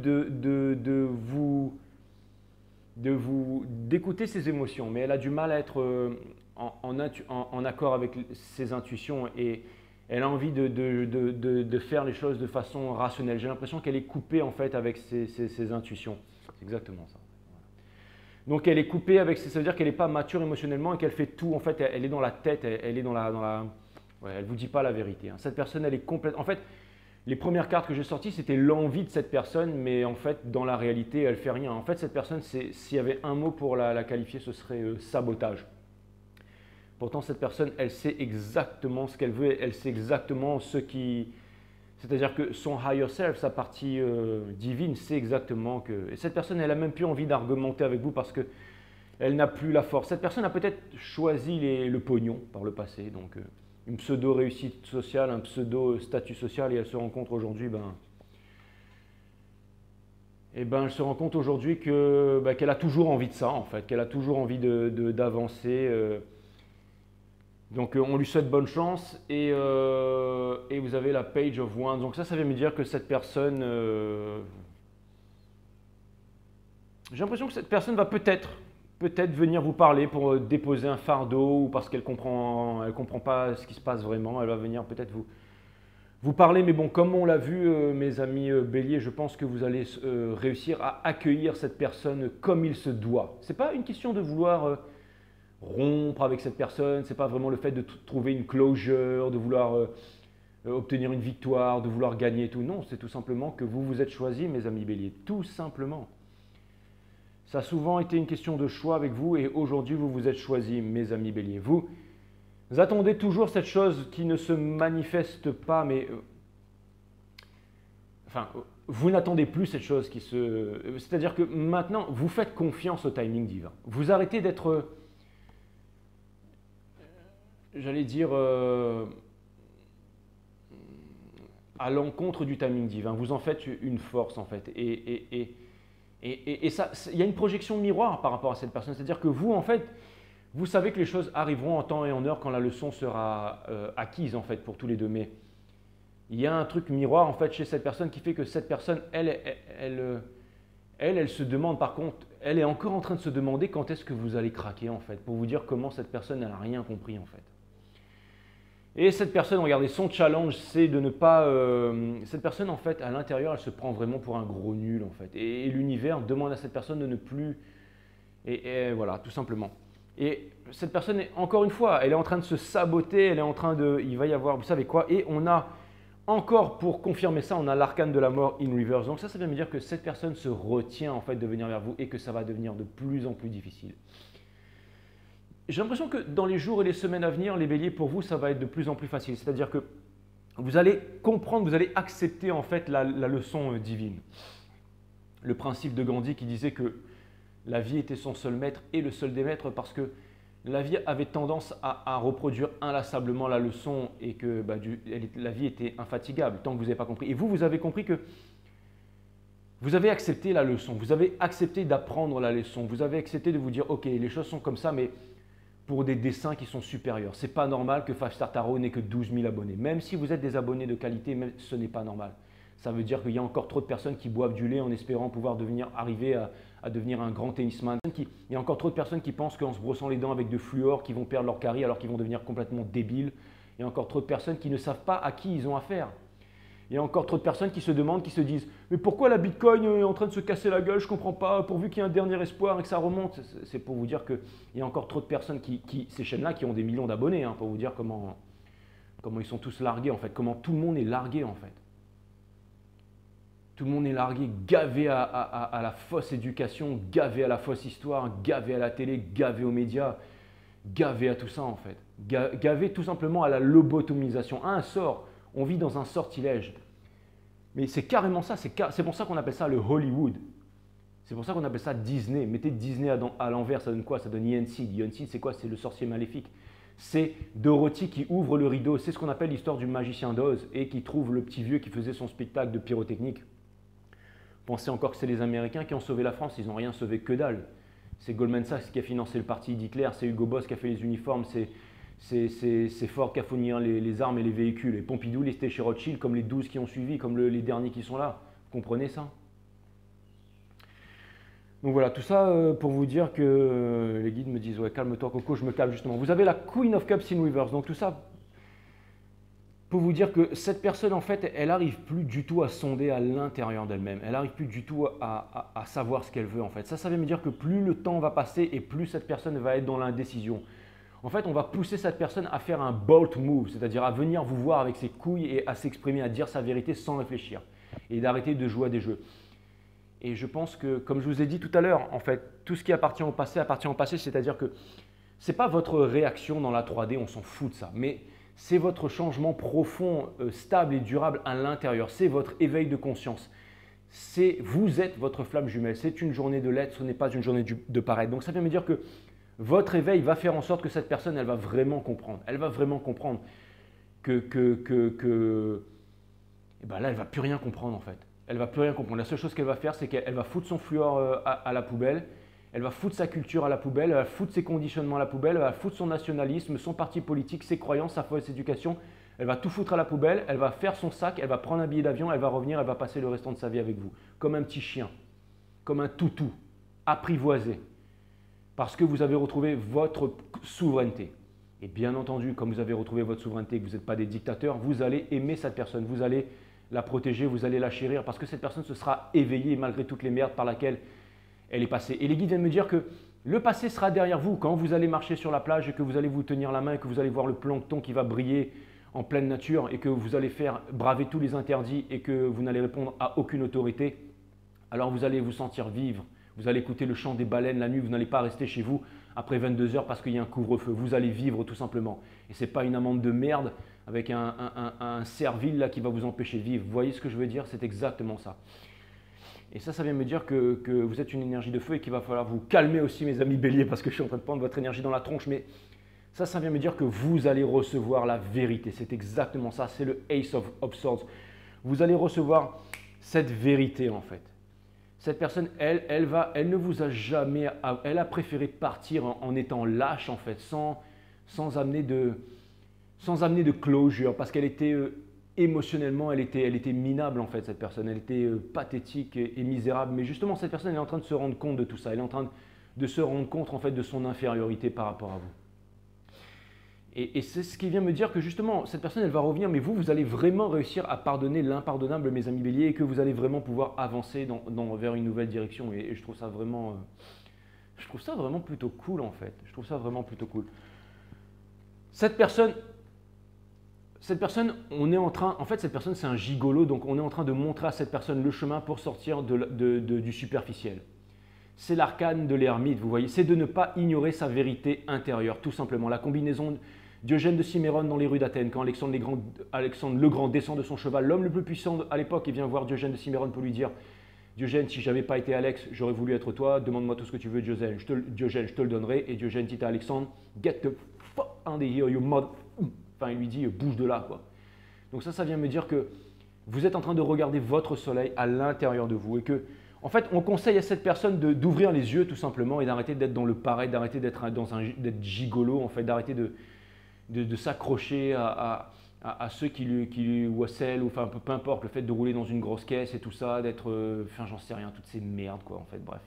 d'écouter ses émotions, mais elle a du mal à être en accord avec ses intuitions, et elle a envie de faire les choses de façon rationnelle. J'ai l'impression qu'elle est coupée en fait avec ses intuitions. C'est exactement ça. Donc elle est coupée avec, ça veut dire qu'elle n'est pas mature émotionnellement et qu'elle fait tout, en fait, elle est dans la tête, elle est ouais, elle ne vous dit pas la vérité. Hein. Cette personne, elle est complète. En fait, les premières cartes que j'ai sorties, c'était l'envie de cette personne, mais en fait, dans la réalité, elle ne fait rien. En fait, cette personne, s'il y avait un mot pour la qualifier, ce serait sabotage. Pourtant, cette personne, elle sait exactement ce qu'elle veut, elle sait exactement ce qui... C'est-à-dire que son higher self, sa partie divine, sait exactement que... Et cette personne, elle n'a même plus envie d'argumenter avec vous parce qu'elle n'a plus la force. Cette personne a peut-être choisi le pognon par le passé, donc une pseudo-réussite sociale, un pseudo-statut social, et elle se rend compte aujourd'hui, elle se rend compte aujourd'hui qu'elle a toujours envie de ça, en fait, qu'elle a toujours envie d'avancer. Donc on lui souhaite bonne chance et vous avez la Page of Wands. Donc ça vient me dire que cette personne, j'ai l'impression que cette personne va peut-être venir vous parler pour déposer un fardeau ou parce qu'elle comprend pas ce qui se passe vraiment. Elle va venir peut-être vous parler, mais bon, comme on l'a vu, mes amis Bélier, je pense que vous allez réussir à accueillir cette personne comme il se doit. C'est pas une question de vouloir rompre avec cette personne, c'est pas vraiment le fait de trouver une closure, de vouloir obtenir une victoire, de vouloir gagner et tout. Non, c'est tout simplement que vous vous êtes choisi, mes amis Bélier, tout simplement. Ça a souvent été une question de choix avec vous et aujourd'hui vous vous êtes choisi, mes amis Bélier. Vous attendez toujours cette chose qui ne se manifeste pas, mais vous n'attendez plus cette chose qui se... C'est-à-dire que maintenant, vous faites confiance au timing divin. Vous arrêtez d'être... j'allais dire, à l'encontre du timing divin. Vous en faites une force, en fait. Et ça, il y a une projection miroir par rapport à cette personne. C'est-à-dire que vous, en fait, vous savez que les choses arriveront en temps et en heure quand la leçon sera acquise, en fait, pour tous les deux. Mais il y a un truc miroir, en fait, chez cette personne qui fait que cette personne, elle se demande, par contre, elle est encore en train de se demander quand est-ce que vous allez craquer, en fait, pour vous dire comment cette personne n'a rien compris, en fait. Et cette personne, regardez, son challenge, c'est de ne pas... cette personne, en fait, à l'intérieur, elle se prend vraiment pour un gros nul, en fait. Et l'univers demande à cette personne de ne plus... Et voilà, tout simplement. Et cette personne, encore une fois, elle est en train de se saboter, elle est en train de... Il va y avoir, vous savez quoi, et on a encore, pour confirmer ça, on a l'arcane de la mort in reverse. Donc ça vient me dire que cette personne se retient, en fait, de venir vers vous et que ça va devenir de plus en plus difficile. J'ai l'impression que dans les jours et les semaines à venir, les béliers, pour vous, ça va être de plus en plus facile. C'est-à-dire que vous allez comprendre, vous allez accepter en fait la leçon divine. Le principe de Gandhi qui disait que la vie était son seul maître et le seul des maîtres parce que la vie avait tendance à reproduire inlassablement la leçon et que la vie était infatigable tant que vous n'avez pas compris. Et vous avez compris que vous avez accepté la leçon, vous avez accepté d'apprendre la leçon, vous avez accepté de vous dire « Ok, les choses sont comme ça, mais… » pour des dessins qui sont supérieurs. Ce n'est pas normal que 5 Star Tarot n'ait que 12 000 abonnés. Même si vous êtes des abonnés de qualité, ce n'est pas normal. Ça veut dire qu'il y a encore trop de personnes qui boivent du lait en espérant pouvoir arriver à devenir un grand tennisman. Il y a encore trop de personnes qui pensent qu'en se brossant les dents avec de fluor, qu'ils vont perdre leur carie alors qu'ils vont devenir complètement débiles. Il y a encore trop de personnes qui ne savent pas à qui ils ont affaire. Il y a encore trop de personnes qui se demandent, qui se disent « Mais pourquoi la Bitcoin est en train de se casser la gueule? Je ne comprends pas, pourvu qu'il y ait un dernier espoir et que ça remonte. » C'est pour vous dire qu'il y a encore trop de personnes ces chaînes-là qui ont des millions d'abonnés, pour vous dire comment ils sont tous largués en fait, comment tout le monde est largué en fait. Tout le monde est largué, gavé à la fausse éducation, gavé à la fausse histoire, gavé à la télé, gavé aux médias, gavé à tout ça en fait. Gavé tout simplement à la lobotomisation, à un sort. On vit dans un sortilège. Mais c'est carrément ça, c'est pour ça qu'on appelle ça le Hollywood. C'est pour ça qu'on appelle ça Disney. Mettez Disney à l'envers, ça donne quoi? Ça donne Yensid. Yensid, c'est quoi? C'est le sorcier maléfique. C'est Dorothy qui ouvre le rideau. C'est ce qu'on appelle l'histoire du magicien d'Oz et qui trouve le petit vieux qui faisait son spectacle de pyrotechnique. Pensez encore que c'est les Américains qui ont sauvé la France. Ils n'ont rien sauvé, que dalle. C'est Goldman Sachs qui a financé le parti d'Hitler. C'est Hugo Boss qui a fait les uniformes. C'est Ford qui a fourni les armes et les véhicules. Et Pompidou, les chez Rothschild, comme les 12 qui ont suivi, comme les derniers qui sont là. Vous comprenez ça? Donc voilà, tout ça pour vous dire que les guides me disent « Ouais, calme-toi Coco, je me calme justement. » Vous avez la Queen of Cups in reverse. Donc tout ça pour vous dire que cette personne, en fait, elle n'arrive plus du tout à sonder à l'intérieur d'elle-même. Elle n'arrive plus du tout à savoir ce qu'elle veut, en fait. Ça veut me dire que plus le temps va passer et plus cette personne va être dans l'indécision. En fait, on va pousser cette personne à faire un bold move, c'est-à-dire à venir vous voir avec ses couilles et à s'exprimer, à dire sa vérité sans réfléchir et d'arrêter de jouer à des jeux. Et je pense que, comme je vous ai dit tout à l'heure, en fait, tout ce qui appartient au passé, c'est-à-dire que Ce n'est pas votre réaction dans la 3D, on s'en fout de ça, mais c'est votre changement profond, stable et durable à l'intérieur. C'est votre éveil de conscience. Vous êtes votre flamme jumelle. C'est une journée de l'être, ce n'est pas une journée de paraître. Donc ça vient me dire que votre éveil va faire en sorte que cette personne, elle va vraiment comprendre. Elle va vraiment comprendre que et ben là, elle ne va plus rien comprendre en fait. Elle ne va plus rien comprendre. La seule chose qu'elle va faire, c'est qu'elle va foutre son fluor à la poubelle. Elle va foutre sa culture à la poubelle. Elle va foutre ses conditionnements à la poubelle. Elle va foutre son nationalisme, son parti politique, ses croyances, sa fausse éducation. Elle va tout foutre à la poubelle. Elle va faire son sac. Elle va prendre un billet d'avion. Elle va revenir. Elle va passer le restant de sa vie avec vous. Comme un petit chien. Comme un toutou. Apprivoisé. Parce que vous avez retrouvé votre souveraineté. Et bien entendu, comme vous avez retrouvé votre souveraineté et que vous n'êtes pas des dictateurs, vous allez aimer cette personne. Vous allez la protéger, vous allez la chérir parce que cette personne se sera éveillée malgré toutes les merdes par lesquelles elle est passée. Et les guides viennent me dire que le passé sera derrière vous. Quand vous allez marcher sur la plage et que vous allez vous tenir la main et que vous allez voir le plancton qui va briller en pleine nature et que vous allez faire braver tous les interdits et que vous n'allez répondre à aucune autorité, alors vous allez vous sentir vivre. Vous allez écouter le chant des baleines la nuit, vous n'allez pas rester chez vous après 22 heures parce qu'il y a un couvre-feu. Vous allez vivre tout simplement. Et ce n'est pas une amende de merde avec un servile là qui va vous empêcher de vivre. Vous voyez ce que je veux dire? C'est exactement ça. Et ça vient me dire que vous êtes une énergie de feu et qu'il va falloir vous calmer aussi, mes amis béliers, parce que je suis en train de prendre votre énergie dans la tronche. Mais ça vient me dire que vous allez recevoir la vérité. C'est exactement ça. C'est le Ace of Swords. Vous allez recevoir cette vérité en fait. Cette personne, elle ne vous a jamais, elle a préféré partir en étant lâche en fait, sans amener de closure, parce qu'elle était émotionnellement, elle était minable en fait cette personne, elle était pathétique et misérable. Mais justement, cette personne elle est en train de se rendre compte de tout ça, elle est en train de se rendre compte en fait de son infériorité par rapport à vous. Et c'est ce qui vient me dire que justement, cette personne, elle va revenir, mais vous allez vraiment réussir à pardonner l'impardonnable, mes amis béliers, et que vous allez vraiment pouvoir avancer vers une nouvelle direction. Et je trouve ça vraiment plutôt cool, en fait. Je trouve ça vraiment plutôt cool. Cette personne, on est en train, en fait, cette personne, c'est un gigolo, donc on est en train de montrer à cette personne le chemin pour sortir du superficiel. C'est l'arcane de l'ermite, vous voyez, c'est de ne pas ignorer sa vérité intérieure, tout simplement. La combinaison Diogène de Cimmérone dans les rues d'Athènes, quand Alexandre le Grand descend de son cheval, l'homme le plus puissant à l'époque, et vient voir Diogène de Cimmérone pour lui dire « Diogène, si je n'avais pas été Alex, j'aurais voulu être toi, demande-moi tout ce que tu veux, Diogène, je te le donnerai. » Et Diogène dit à Alexandre « Get the fuck out of here, you mother… » Enfin, il lui dit « Bouge de là, quoi. » Donc ça vient me dire que vous êtes en train de regarder votre soleil à l'intérieur de vous et que, en fait, on conseille à cette personne d'ouvrir les yeux tout simplement et d'arrêter d'être dans le pareil, d'arrêter d'être gigolo, en fait, d'arrêter de s'accrocher à ceux ou à celles, ou enfin peu importe, le fait de rouler dans une grosse caisse et tout ça, d'être, enfin j'en sais rien, toutes ces merdes quoi en fait, bref.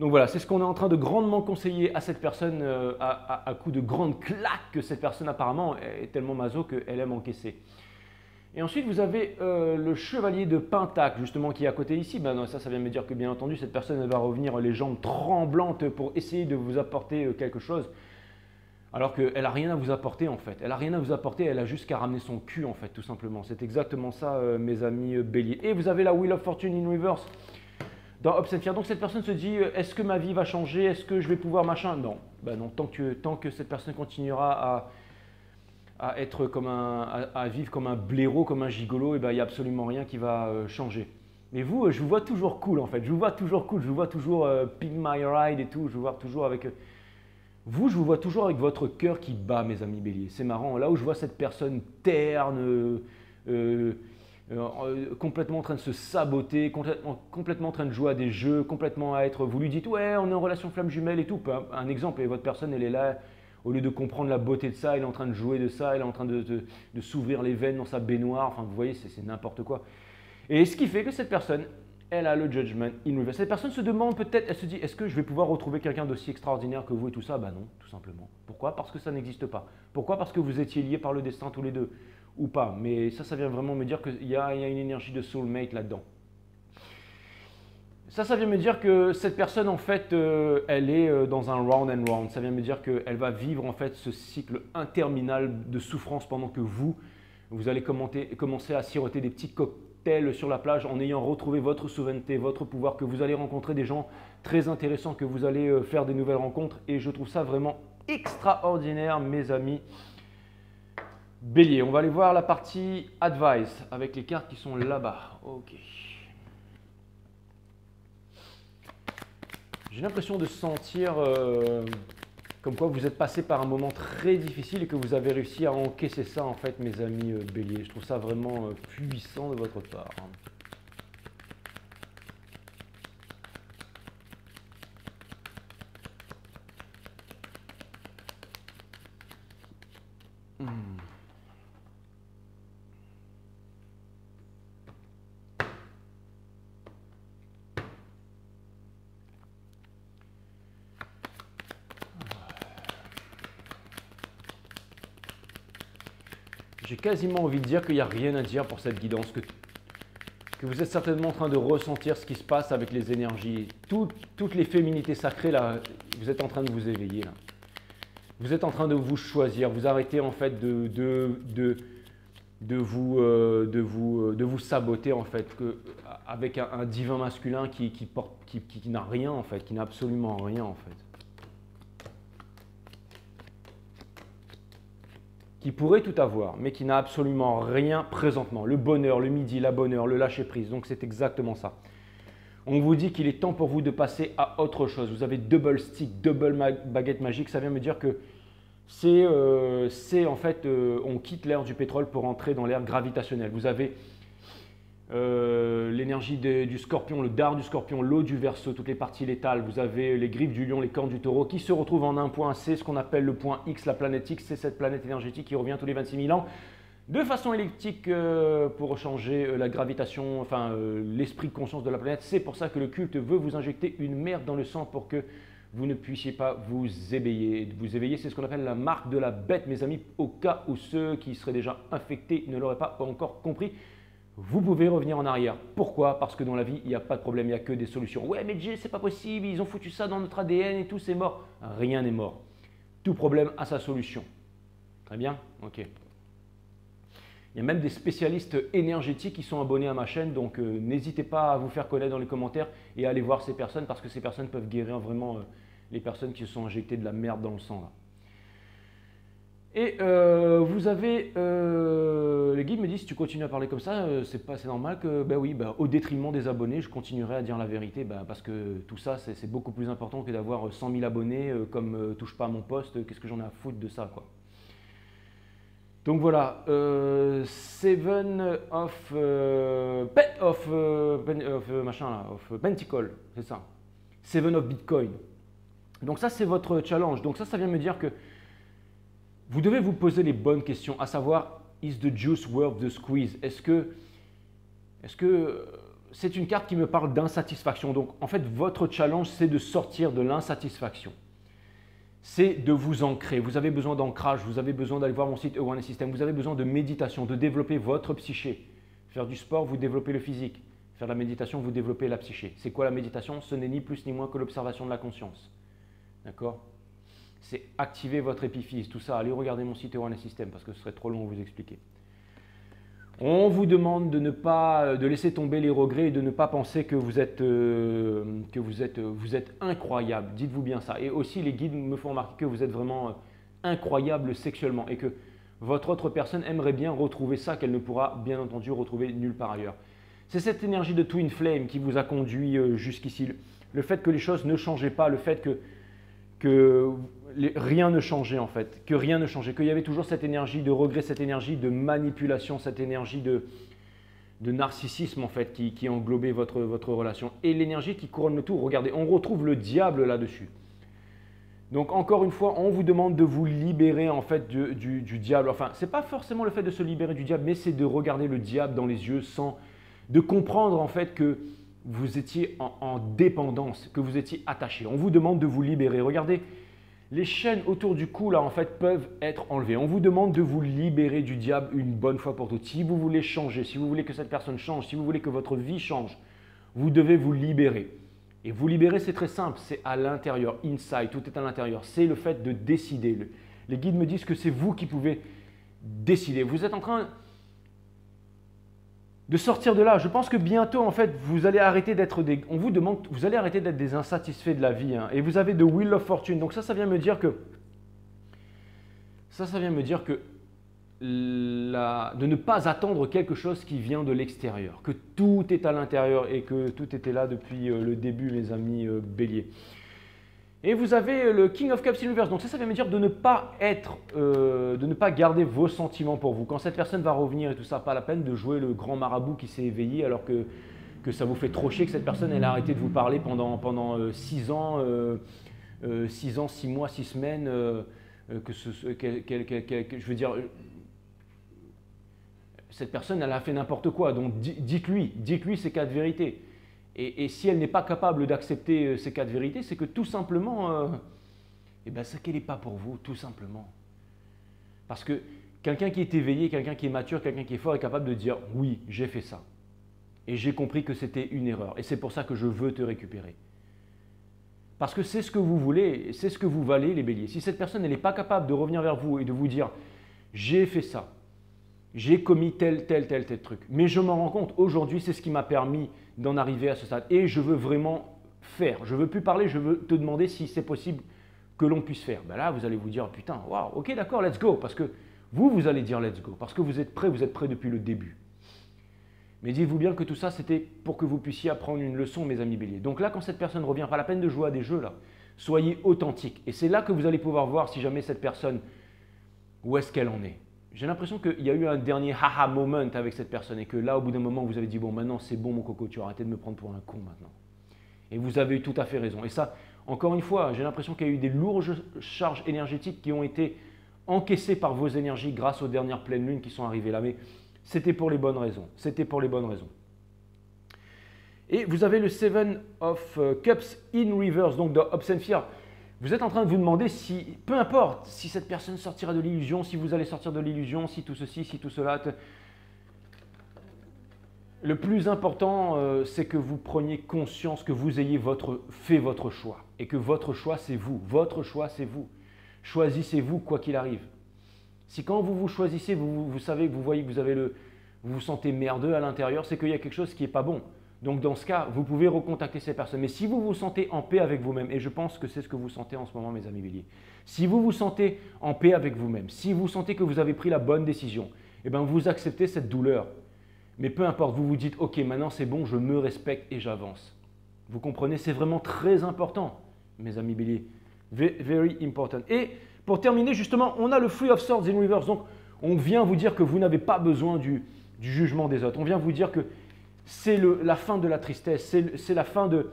Donc voilà, c'est ce qu'on est en train de grandement conseiller à cette personne à coup de grandes claques que cette personne apparemment est tellement maso qu'elle aime encaisser. Et ensuite, vous avez le chevalier de Pentacle, justement, qui est à côté ici. Ben non, ça vient me dire que, bien entendu, cette personne elle va revenir les jambes tremblantes pour essayer de vous apporter quelque chose. Alors qu'elle n'a rien à vous apporter, en fait. Elle n'a rien à vous apporter, elle a juste qu'à ramener son cul, en fait, tout simplement. C'est exactement ça, mes amis béliers. Et vous avez la Wheel of Fortune in Reverse dans Obsidian. Donc, cette personne se dit, est-ce que ma vie va changer? Est-ce que je vais pouvoir machin? Non. Ben non, tant que cette personne continuera à être à vivre comme un blaireau, comme un gigolo, et ben, il n'y a absolument rien qui va changer. Mais vous, je vous vois toujours cool en fait, je vous vois toujours cool, je vous vois toujours ping my ride et tout, je vous vois toujours avec… vous, je vous vois toujours avec votre cœur qui bat, mes amis béliers. C'est marrant, là où je vois cette personne terne, complètement en train de se saboter, complètement en train de jouer à des jeux, complètement à être… Vous lui dites, ouais, on est en relation flamme jumelle et tout, un exemple, et votre personne, elle est là… Au lieu de comprendre la beauté de ça, elle est en train de jouer de ça, elle est en train de s'ouvrir les veines dans sa baignoire. Enfin, vous voyez, c'est n'importe quoi. Et ce qui fait que cette personne, elle a le judgment in reverse. Cette personne se demande peut-être, elle se dit, est-ce que je vais pouvoir retrouver quelqu'un d'aussi extraordinaire que vous et tout ça? Ben non, tout simplement. Pourquoi? Parce que ça n'existe pas. Pourquoi? Parce que vous étiez liés par le destin tous les deux, ou pas. Mais ça vient vraiment me dire qu'il y a une énergie de soulmate là-dedans. Ça vient me dire que cette personne, en fait, elle est dans un round and round. Ça vient me dire qu'elle va vivre, en fait, ce cycle interminable de souffrance pendant que vous allez commencer à siroter des petits cocktails sur la plage en ayant retrouvé votre souveraineté, votre pouvoir, que vous allez rencontrer des gens très intéressant, que vous allez faire des nouvelles rencontres et je trouve ça vraiment extraordinaire, mes amis Bélier. On va aller voir la partie Advice avec les cartes qui sont là-bas. Ok. J'ai l'impression de sentir comme quoi vous êtes passé par un moment très difficile et que vous avez réussi à encaisser ça en fait, mes amis Bélier. Je trouve ça vraiment puissant de votre part. J'ai quasiment envie de dire qu'il n'y a rien à dire pour cette guidance, que vous êtes certainement en train de ressentir ce qui se passe avec les énergies. Toutes les féminités sacrées, là, vous êtes en train de vous éveiller. Là. Vous êtes en train de vous choisir, vous arrêtez en fait de vous saboter en fait, avec un divin masculin qui n'a rien en fait, qui n'a absolument rien en fait. Qui pourrait tout avoir, mais qui n'a absolument rien présentement. Le bonheur, le midi, la bonne heure, le lâcher-prise. Donc c'est exactement ça. On vous dit qu'il est temps pour vous de passer à autre chose. Vous avez double stick, double baguette magique. Ça vient me dire que c'est en fait, on quitte l'ère du pétrole pour entrer dans l'ère gravitationnelle. Vous avez l'énergie du scorpion, le dard du scorpion, l'eau du verseau, toutes les parties létales. Vous avez les griffes du lion, les cornes du taureau qui se retrouvent en un point. C'est ce qu'on appelle le point X, la planète X. C'est cette planète énergétique qui revient tous les 26 000 ans de façon elliptique pour changer la gravitation, enfin l'esprit de conscience de la planète. C'est pour ça que le culte veut vous injecter une merde dans le sang pour que vous ne puissiez pas vous éveiller. Vous éveiller, c'est ce qu'on appelle la marque de la bête, mes amis, au cas où ceux qui seraient déjà infectés ne l'auraient pas encore compris. Vous pouvez revenir en arrière. Pourquoi? Parce que dans la vie, il n'y a pas de problème, il n'y a que des solutions. Ouais, mais Jay, c'est pas possible, ils ont foutu ça dans notre ADN et tout, c'est mort. Rien n'est mort. Tout problème a sa solution. Très bien? Ok. Il y a même des spécialistes énergétiques qui sont abonnés à ma chaîne, donc n'hésitez pas à vous faire connaître dans les commentaires et à aller voir ces personnes parce que ces personnes peuvent guérir vraiment les personnes qui se sont injectées de la merde dans le sang. Là. Et vous avez, les guides me disent, si tu continues à parler comme ça, c'est normal que, ben oui, au détriment des abonnés, je continuerai à dire la vérité, parce que tout ça, c'est beaucoup plus important que d'avoir 100 000 abonnés, comme touche pas à mon poste, qu'est-ce que j'en ai à foutre de ça, quoi. Donc voilà, Seven of Pentacle, c'est ça. Seven of Bitcoin. Donc ça, c'est votre challenge. Donc ça vient me dire que vous devez vous poser les bonnes questions, à savoir, is the juice worth the squeeze? Est-ce que c'est une carte qui me parle d'insatisfaction? Donc, en fait, votre challenge, c'est de sortir de l'insatisfaction. C'est de vous ancrer. Vous avez besoin d'ancrage, vous avez besoin d'aller voir mon site Awareness System, vous avez besoin de méditation, de développer votre psyché. Faire du sport, vous développez le physique. Faire de la méditation, vous développez la psyché. C'est quoi la méditation? Ce n'est ni plus ni moins que l'observation de la conscience. D'accord? C'est activer votre épiphyse, tout ça. Allez regarder mon site Awareness System parce que ce serait trop long à vous expliquer. On vous demande de laisser tomber les regrets et de ne pas penser que vous êtes incroyable. Dites-vous bien ça. Et aussi, les guides me font remarquer que vous êtes vraiment incroyable sexuellement et que votre autre personne aimerait bien retrouver ça qu'elle ne pourra bien entendu retrouver nulle part ailleurs. C'est cette énergie de Twin Flame qui vous a conduit jusqu'ici. Le fait que les choses ne changeaient pas, le fait que rien ne changeait en fait, que rien ne changeait, qu'il y avait toujours cette énergie de regret, cette énergie de manipulation, cette énergie de narcissisme en fait qui englobait votre relation. Et l'énergie qui couronne le tout, regardez, on retrouve le diable là-dessus. Donc encore une fois, on vous demande de vous libérer en fait du diable. Enfin, ce n'est pas forcément le fait de se libérer du diable, mais c'est de regarder le diable dans les yeux de comprendre en fait que vous étiez en dépendance, que vous étiez attaché. On vous demande de vous libérer. Regardez, les chaînes autour du cou là en fait peuvent être enlevées. On vous demande de vous libérer du diable une bonne fois pour toutes. Si vous voulez changer, si vous voulez que cette personne change, si vous voulez que votre vie change, vous devez vous libérer. Et vous libérer, c'est très simple, c'est à l'intérieur, inside, tout est à l'intérieur. C'est le fait de décider. Les guides me disent que c'est vous qui pouvez décider. Vous êtes en train de sortir de là. Je pense que bientôt, en fait, vous allez arrêter d'être des... On vous demande, vous allez arrêter d'être des insatisfaits de la vie. Hein, et vous avez de Wheel of Fortune. Donc ça vient me dire que... Ça vient me dire que de ne pas attendre quelque chose qui vient de l'extérieur. Que tout est à l'intérieur et que tout était là depuis le début, mes amis béliers. Et vous avez le King of Cups in reverse. Donc ça vient me dire de ne pas de ne pas garder vos sentiments pour vous. Quand cette personne va revenir et tout ça, pas la peine de jouer le grand marabout qui s'est éveillé alors que ça vous fait trop chier que cette personne elle a arrêté de vous parler pendant 6 ans, 6 mois, 6 semaines. Je veux dire, cette personne elle a fait n'importe quoi. Donc dites-lui ces 4 vérités. Et si elle n'est pas capable d'accepter ces 4 vérités, c'est que tout simplement, c'est qu'elle n'est pas pour vous, tout simplement. Parce que quelqu'un qui est éveillé, quelqu'un qui est mature, quelqu'un qui est fort est capable de dire « oui, j'ai fait ça. Et j'ai compris que c'était une erreur. Et c'est pour ça que je veux te récupérer. » Parce que c'est ce que vous voulez, c'est ce que vous valez les béliers. Si cette personne n'est pas capable de revenir vers vous et de vous dire « j'ai fait ça, j'ai commis tel truc. Mais je m'en rends compte, aujourd'hui, c'est ce qui m'a permis d'en arriver à ce stade. Et je veux vraiment faire. Je ne veux plus parler, je veux te demander si c'est possible que l'on puisse faire. Ben là, vous allez vous dire, putain, waouh, ok, d'accord, let's go. Parce que vous allez dire let's go. Parce que vous êtes prêts depuis le début. Mais dites-vous bien que tout ça, c'était pour que vous puissiez apprendre une leçon, mes amis béliers. Donc là, quand cette personne revient, pas la peine de jouer à des jeux, là. Soyez authentique. Et c'est là que vous allez pouvoir voir si jamais cette personne, où est-ce qu'elle en est. J'ai l'impression qu'il y a eu un dernier haha moment avec cette personne et que là, au bout d'un moment, vous avez dit « bon, maintenant, c'est bon, mon coco, tu vas arrêter de me prendre pour un con maintenant. » Et vous avez eu tout à fait raison. Et ça, encore une fois, j'ai l'impression qu'il y a eu des lourdes charges énergétiques qui ont été encaissées par vos énergies grâce aux dernières pleines lunes qui sont arrivées là. Mais c'était pour les bonnes raisons. C'était pour les bonnes raisons. Et vous avez le Seven of Cups in reverse, donc de Obscene Fear. Vous êtes en train de vous demander si, peu importe, si cette personne sortira de l'illusion, si vous allez sortir de l'illusion, si tout ceci, si tout cela. Le plus important, c'est que vous preniez conscience que vous ayez fait votre choix. Et que votre choix, c'est vous. Votre choix, c'est vous. Choisissez-vous quoi qu'il arrive. Si quand vous vous choisissez, vous savez que vous voyez que vous vous sentez merdeux à l'intérieur, c'est qu'il y a quelque chose qui n'est pas bon. Donc dans ce cas, vous pouvez recontacter ces personnes. Mais si vous vous sentez en paix avec vous-même, et je pense que c'est ce que vous sentez en ce moment, mes amis béliers, si vous vous sentez en paix avec vous-même, si vous sentez que vous avez pris la bonne décision, eh bien vous acceptez cette douleur. Mais peu importe, vous vous dites « ok, maintenant c'est bon, je me respecte et j'avance ». Vous comprenez, c'est vraiment très important, mes amis béliers. Very important. Et pour terminer, justement, on a le Three of Swords in reverse. Donc, on vient vous dire que vous n'avez pas besoin du jugement des autres. On vient vous dire que c'est la fin de la tristesse, c'est la fin de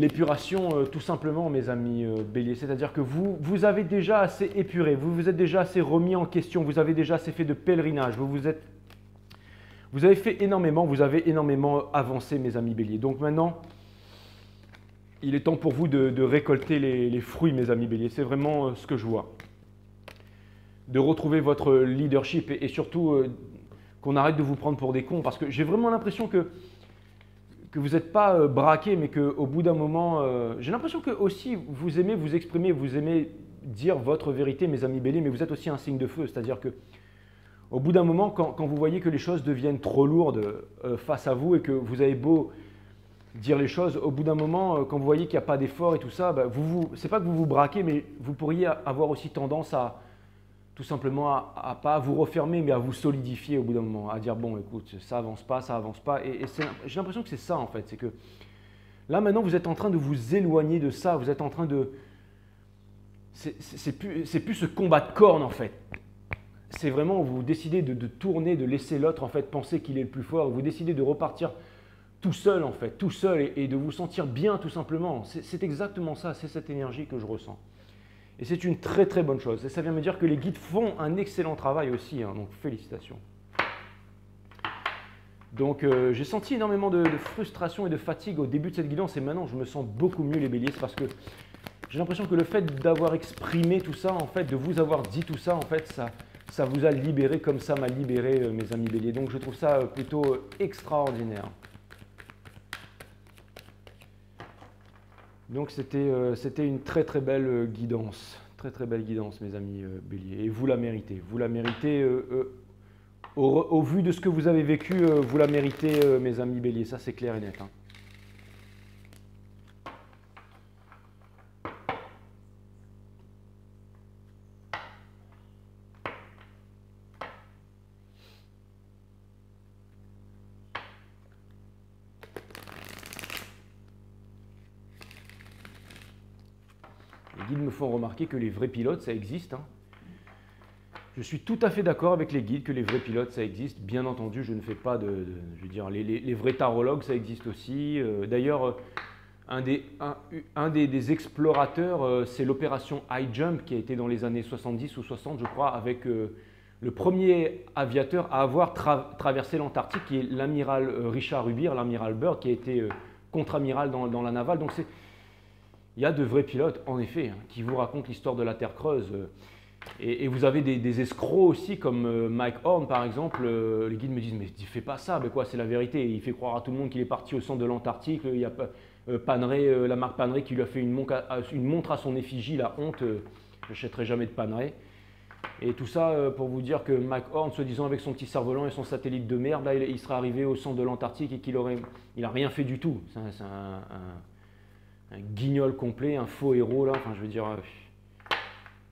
l'épuration, tout simplement, mes amis béliers. C'est-à-dire que vous avez déjà assez épuré, vous vous êtes déjà assez remis en question, vous avez déjà assez fait de pèlerinage, vous avez fait énormément, vous avez énormément avancé, mes amis béliers. Donc maintenant, il est temps pour vous de récolter les fruits, mes amis béliers. C'est vraiment ce que je vois. De retrouver votre leadership et surtout qu'on arrête de vous prendre pour des cons. Parce que j'ai vraiment l'impression que vous n'êtes pas braqué, mais qu'au bout d'un moment, j'ai l'impression que aussi vous aimez vous exprimer, vous aimez dire votre vérité, mes amis béliers, mais vous êtes aussi un signe de feu. C'est-à-dire que au bout d'un moment, quand vous voyez que les choses deviennent trop lourdes face à vous et que vous avez beau dire les choses, au bout d'un moment, quand vous voyez qu'il n'y a pas d'effort et tout ça, bah, c'est pas que vous vous braquez, mais vous pourriez avoir aussi tendance à tout simplement à pas vous refermer, mais à vous solidifier au bout d'un moment, à dire bon, écoute, ça avance pas, et j'ai l'impression que c'est ça en fait, c'est que là maintenant vous êtes en train de vous éloigner de ça, vous êtes en train de, c'est plus ce combat de cornes en fait. C'est vraiment, vous décidez de tourner, de laisser l'autre en fait penser qu'il est le plus fort, vous décidez de repartir tout seul en fait, tout seul et de vous sentir bien tout simplement. C'est exactement ça, c'est cette énergie que je ressens. Et c'est une très très bonne chose. Et ça vient me dire que les guides font un excellent travail aussi, hein, donc félicitations. Donc j'ai senti énormément de frustration et de fatigue au début de cette guidance et maintenant je me sens beaucoup mieux les béliers, parce que j'ai l'impression que le fait d'avoir exprimé tout ça, en fait, de vous avoir dit tout ça, en fait, ça vous a libéré comme ça m'a libéré mes amis béliers. Donc je trouve ça plutôt extraordinaire. Donc c'était une très très belle guidance, mes amis béliers. Et vous la méritez. Vous la méritez Au vu de ce que vous avez vécu, vous la méritez, mes amis béliers, ça c'est clair et net. Hein. Les guides me font remarquer que les vrais pilotes, ça existe. Hein. Je suis tout à fait d'accord avec les guides que les vrais pilotes, ça existe. Bien entendu, je ne fais pas je veux dire, les vrais tarologues, ça existe aussi. D'ailleurs, un des explorateurs, c'est l'opération High Jump qui a été dans les années 70 ou 60, je crois, avec le premier aviateur à avoir traversé l'Antarctique, qui est l'amiral Richard Rubir, l'amiral Byrd, qui a été contre-amiral dans la navale. Donc il y a de vrais pilotes, en effet, hein, qui vous racontent l'histoire de la Terre creuse. Et vous avez des escrocs aussi, comme Mike Horn, par exemple. Les guides me disent, mais fais pas ça, mais quoi, c'est la vérité. Il fait croire à tout le monde qu'il est parti au centre de l'Antarctique. Il y a Panerai, la marque Panerai qui lui a fait une montre à son effigie, la honte. Je n'achèterai jamais de Panerai. Et tout ça pour vous dire que Mike Horn, soi-disant avec son petit cerf-volant et son satellite de merde, là, il serait arrivé au centre de l'Antarctique et qu'il n'a rien fait du tout. C'est un guignol complet, un faux héros, là. Enfin, je veux dire,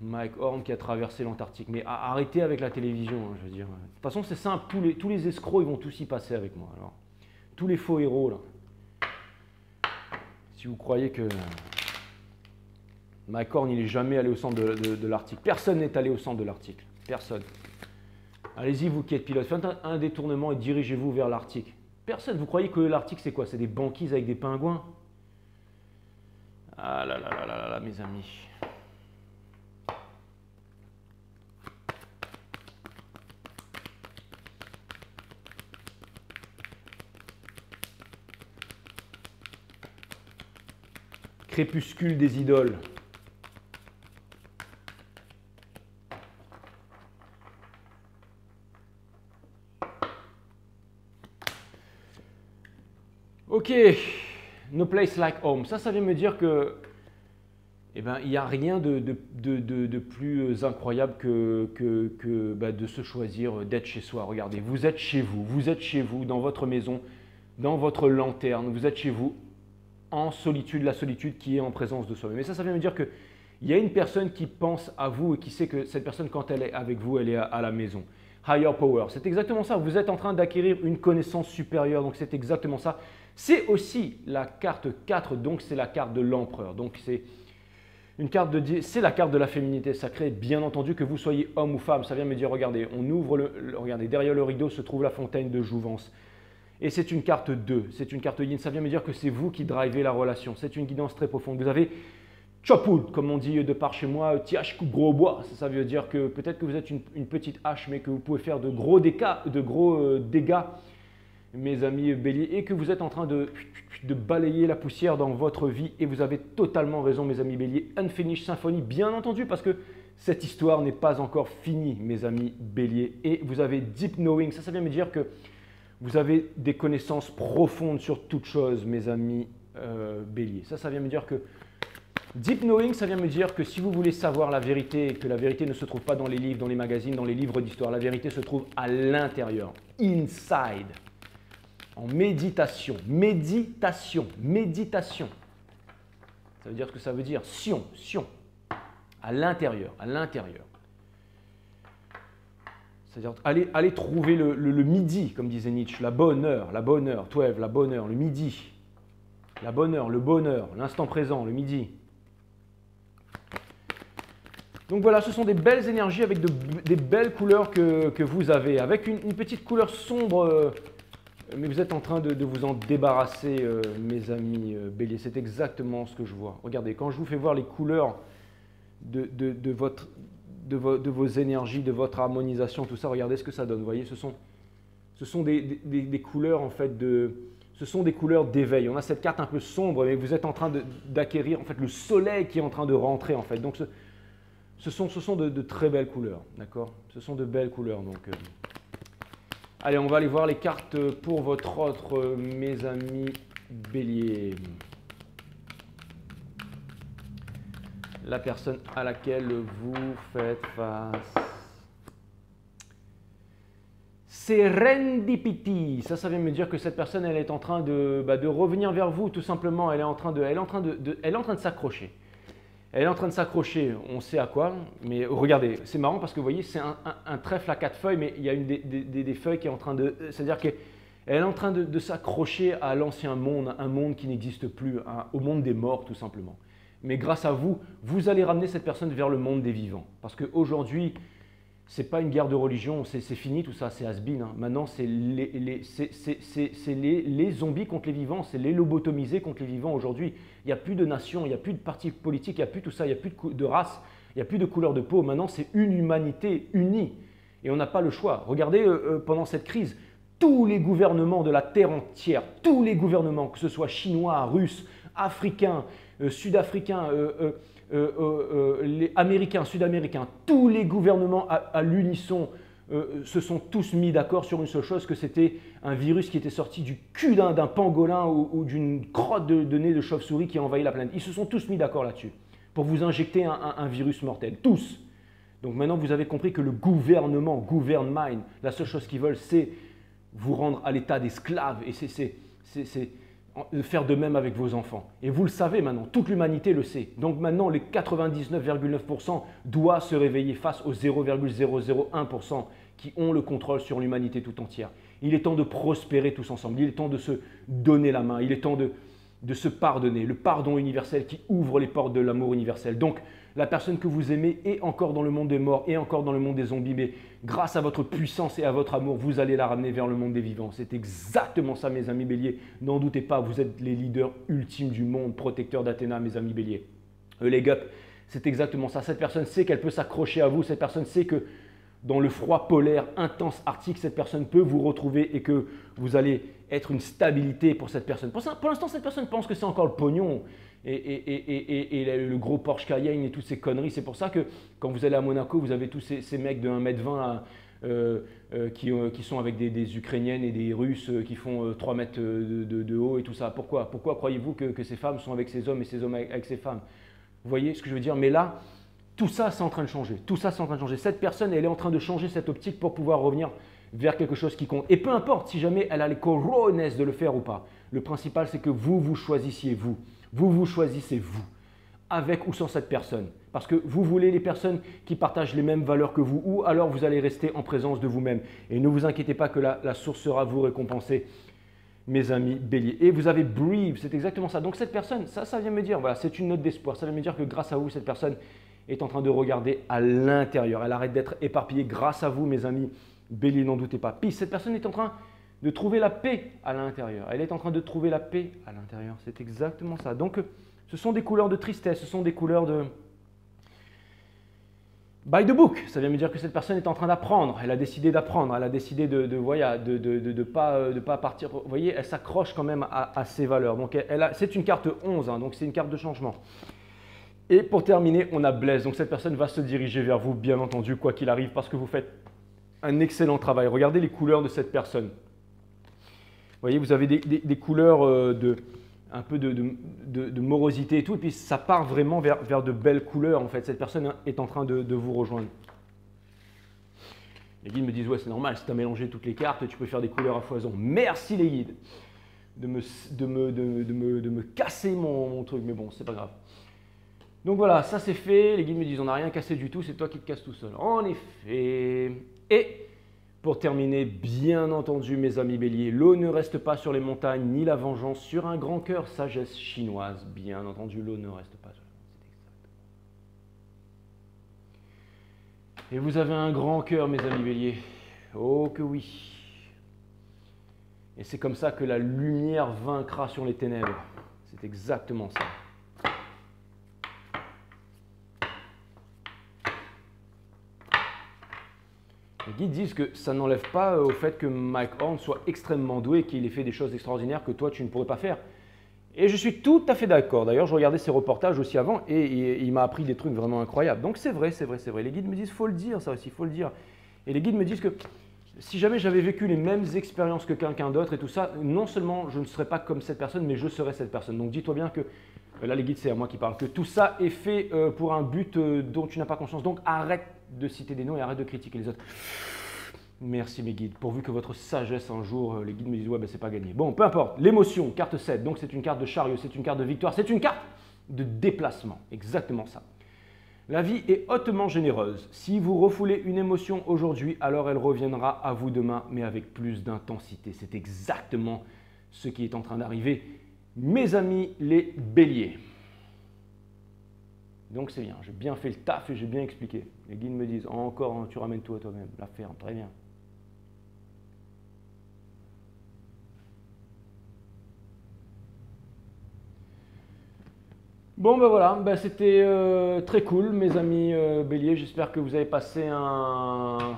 Mike Horn qui a traversé l'Antarctique. Mais arrêtez avec la télévision, hein, je veux dire. De toute façon, c'est simple, tous les escrocs, ils vont tous y passer avec moi. Alors, tous les faux héros, là. Si vous croyez que Mike Horn, il n'est jamais allé au centre de l'Arctique. Personne n'est allé au centre de l'Arctique. Personne. Allez-y, vous qui êtes pilote, faites un détournement et dirigez-vous vers l'Arctique. Personne. Vous croyez que l'Arctique, c'est quoi? C'est des banquises avec des pingouins? Ah là là là là là, mes amis. Crépuscule des idoles. Ok, no place like home. Ça vient me dire que, eh ben, il n'y a rien de plus incroyable que de se choisir, d'être chez soi. Regardez, vous êtes chez vous, dans votre maison, dans votre lanterne, vous êtes chez vous, en solitude, la solitude qui est en présence de soi-même. Et ça vient me dire qu'il y a une personne qui pense à vous et qui sait que cette personne, quand elle est avec vous, elle est à la maison. Higher power, c'est exactement ça. Vous êtes en train d'acquérir une connaissance supérieure, donc c'est exactement ça. C'est aussi la carte 4, donc c'est la carte de l'empereur. Donc c'est une carte c'est la carte de la féminité sacrée, bien entendu, que vous soyez homme ou femme. Ça vient me dire, regardez, on ouvre regardez, derrière le rideau se trouve la fontaine de jouvence. Et c'est une carte 2, c'est une carte yin. Ça vient me dire que c'est vous qui drivez la relation. C'est une guidance très profonde. Vous avez chopwood, comme on dit de par chez moi, tiach coupe gros bois. Ça veut dire que peut-être que vous êtes une petite hache, mais que vous pouvez faire de gros dégâts, mes amis béliers, et que vous êtes en train de balayer la poussière dans votre vie. Et vous avez totalement raison, mes amis béliers. Unfinished Symphony, bien entendu, parce que cette histoire n'est pas encore finie, mes amis béliers. Et vous avez Deep Knowing. Ça vient me dire que vous avez des connaissances profondes sur toute chose, mes amis béliers. Ça vient me dire que Deep Knowing, ça vient me dire que si vous voulez savoir la vérité, que la vérité ne se trouve pas dans les livres, dans les magazines, dans les livres d'histoire, la vérité se trouve à l'intérieur, inside, en méditation. Méditation. Ça veut dire ce que ça veut dire. Sion, à l'intérieur, C'est-à-dire, allez trouver le midi, comme disait Nietzsche, la bonne heure, 12, la bonne heure, le midi. La bonne heure, le bonheur, l'instant présent, le midi. Donc voilà, ce sont des belles énergies avec des belles couleurs que vous avez. Avec une petite couleur sombre, mais vous êtes en train de vous en débarrasser, mes amis béliers. C'est exactement ce que je vois. Regardez, quand je vous fais voir les couleurs de vos énergies, de votre harmonisation, tout ça, regardez ce que ça donne. Vous voyez, ce sont des couleurs en fait ce sont des couleurs d'éveil. On a cette carte un peu sombre, mais vous êtes en train d'acquérir en fait le soleil qui est en train de rentrer en fait. Donc ce sont de très belles couleurs, d'accord? Ce sont de belles couleurs. Donc allez, on va aller voir les cartes pour votre autre, mes amis béliers. La personne à laquelle vous faites face. Serendipity, ça vient me dire que cette personne, elle est en train de revenir vers vous, tout simplement. Elle est en train de s'accrocher. Elle est en train de s'accrocher, on sait à quoi, mais regardez, c'est marrant parce que vous voyez, c'est un trèfle à 4 feuilles, mais il y a une des feuilles qui est en train de… C'est-à-dire qu'elle est en train de s'accrocher à l'ancien monde, un monde qui n'existe plus, au monde des morts tout simplement. Mais grâce à vous, vous allez ramener cette personne vers le monde des vivants. Parce qu'aujourd'hui, ce n'est pas une guerre de religion, c'est fini tout ça, c'est has-been. Hein. Maintenant, c'est les zombies contre les vivants, c'est les lobotomisés contre les vivants aujourd'hui. Il n'y a plus de nation, il n'y a plus de parti politique, il n'y a plus tout ça, il n'y a plus de race, il n'y a plus de couleur de peau. Maintenant, c'est une humanité unie et on n'a pas le choix. Regardez, pendant cette crise, tous les gouvernements de la Terre entière, tous les gouvernements, que ce soit chinois, russes, africains, sud-africains, les Américains, Sud-Américains, tous les gouvernements à l'unisson se sont tous mis d'accord sur une seule chose, que c'était un virus qui était sorti du cul d'un pangolin ou d'une crotte de nez de chauve-souris qui a envahi la planète. Ils se sont tous mis d'accord là-dessus pour vous injecter un virus mortel, tous. Donc maintenant, vous avez compris que le gouvernement, govern mind, la seule chose qu'ils veulent, c'est vous rendre à l'état d'esclave et c'est faire de même avec vos enfants. Et vous le savez maintenant, toute l'humanité le sait. Donc maintenant, les 99,9% doivent se réveiller face aux 0,001% qui ont le contrôle sur l'humanité tout entière. Il est temps de prospérer tous ensemble. Il est temps de se donner la main. Il est temps de se pardonner. Le pardon universel qui ouvre les portes de l'amour universel. Donc, la personne que vous aimez est encore dans le monde des morts et encore dans le monde des zombies, mais grâce à votre puissance et à votre amour, vous allez la ramener vers le monde des vivants. C'est exactement ça, mes amis béliers. N'en doutez pas, vous êtes les leaders ultimes du monde, protecteurs d'Athéna, mes amis béliers. Leg up, c'est exactement ça. Cette personne sait qu'elle peut s'accrocher à vous. Cette personne sait que dans le froid polaire intense arctique, cette personne peut vous retrouver et que vous allez être une stabilité pour cette personne. Pour l'instant, cette personne pense que c'est encore le pognon et le gros Porsche Cayenne et toutes ces conneries. C'est pour ça que quand vous allez à Monaco, vous avez tous ces mecs de 1,20 m qui sont avec des Ukrainiennes et des Russes qui font 3 mètres de haut et tout ça. Pourquoi croyez-vous que ces femmes sont avec ces hommes et ces hommes avec ces femmes? Vous voyez ce que je veux dire? Mais là, tout ça, c'est en train de changer. Tout ça, c'est en train de changer. Cette personne, elle est en train de changer cette optique pour pouvoir revenir vers quelque chose qui compte. Et peu importe si jamais elle a les cojones de le faire ou pas. Le principal, c'est que vous choisissiez vous. Vous choisissez vous, avec ou sans cette personne. Parce que vous voulez les personnes qui partagent les mêmes valeurs que vous, ou alors vous allez rester en présence de vous-même. Et ne vous inquiétez pas que la source sera vous récompenser, mes amis béliers. Et vous avez breathe, c'est exactement ça. Donc cette personne, ça vient me dire, voilà, c'est une note d'espoir. Ça vient me dire que grâce à vous, cette personne est en train de regarder à l'intérieur. Elle arrête d'être éparpillée grâce à vous, mes amis béliers, n'en doutez pas. Puis cette personne est en train de trouver la paix à l'intérieur. Elle est en train de trouver la paix à l'intérieur. C'est exactement ça. Donc, ce sont des couleurs de tristesse, ce sont des couleurs de… By the book, ça vient me dire que cette personne est en train d'apprendre. Elle a décidé d'apprendre. Elle a décidé de pas partir. Vous voyez, elle s'accroche quand même à ses valeurs. Donc, c'est une carte 11, hein, donc c'est une carte de changement. Et pour terminer, on a Blaise. Donc, cette personne va se diriger vers vous, bien entendu, quoi qu'il arrive, parce que vous faites un excellent travail. Regardez les couleurs de cette personne. Vous voyez, vous avez des couleurs un peu de morosité et tout, et puis ça part vraiment vers de belles couleurs en fait. Cette personne est en train de vous rejoindre. Les guides me disent, ouais, c'est normal, si tu as mélangé toutes les cartes, tu peux faire des couleurs à foison. Merci les guides de me casser mon truc, mais bon, c'est pas grave. Donc voilà, ça c'est fait. Les guides me disent, on n'a rien cassé du tout, c'est toi qui te casses tout seul. En effet. Et pour terminer, bien entendu, mes amis béliers, l'eau ne reste pas sur les montagnes, ni la vengeance sur un grand cœur, sagesse chinoise. Bien entendu, l'eau ne reste pas sur les montagnes, c'est exact. Et vous avez un grand cœur, mes amis béliers. Oh que oui. Et c'est comme ça que la lumière vaincra sur les ténèbres. C'est exactement ça. Les guides disent que ça n'enlève pas au fait que Mike Horn soit extrêmement doué, qu'il ait fait des choses extraordinaires que toi, tu ne pourrais pas faire. Et je suis tout à fait d'accord. D'ailleurs, je regardais ses reportages aussi avant et il m'a appris des trucs vraiment incroyables. Donc c'est vrai, c'est vrai, c'est vrai. Les guides me disent, il faut le dire, ça aussi, il faut le dire. Et les guides me disent que si jamais j'avais vécu les mêmes expériences que quelqu'un d'autre et tout ça, non seulement je ne serais pas comme cette personne, mais je serais cette personne. Donc dis-toi bien que, là les guides, c'est à moi qui parle, que tout ça est fait pour un but dont tu n'as pas conscience. Donc arrête de citer des noms et arrête de critiquer les autres. Merci mes guides. Pourvu que votre sagesse un jour, les guides me disent ouais ben c'est pas gagné. Bon, peu importe. L'émotion, carte 7. Donc c'est une carte de chariot, c'est une carte de victoire, c'est une carte de déplacement. Exactement ça. La vie est hautement généreuse. Si vous refoulez une émotion aujourd'hui, alors elle reviendra à vous demain, mais avec plus d'intensité. C'est exactement ce qui est en train d'arriver, mes amis les béliers. Donc c'est bien, j'ai bien fait le taf et j'ai bien expliqué. Les guides me disent, encore, hein, tu ramènes tout à toi-même, la ferme, très bien. Bon ben voilà, ben c'était très cool mes amis béliers, j'espère que vous avez passé un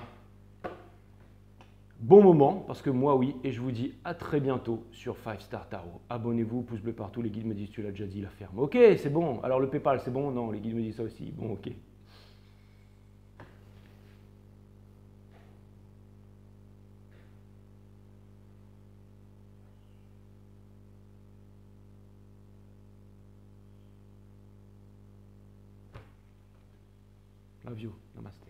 bon moment, parce que moi oui, et je vous dis à très bientôt sur 5 Star Tarot. Abonnez-vous, pouce bleu partout, les guides me disent tu l'as déjà dit, la ferme. Ok, c'est bon, alors le PayPal c'est bon? Non, les guides me disent ça aussi, bon ok. Love you, namaste.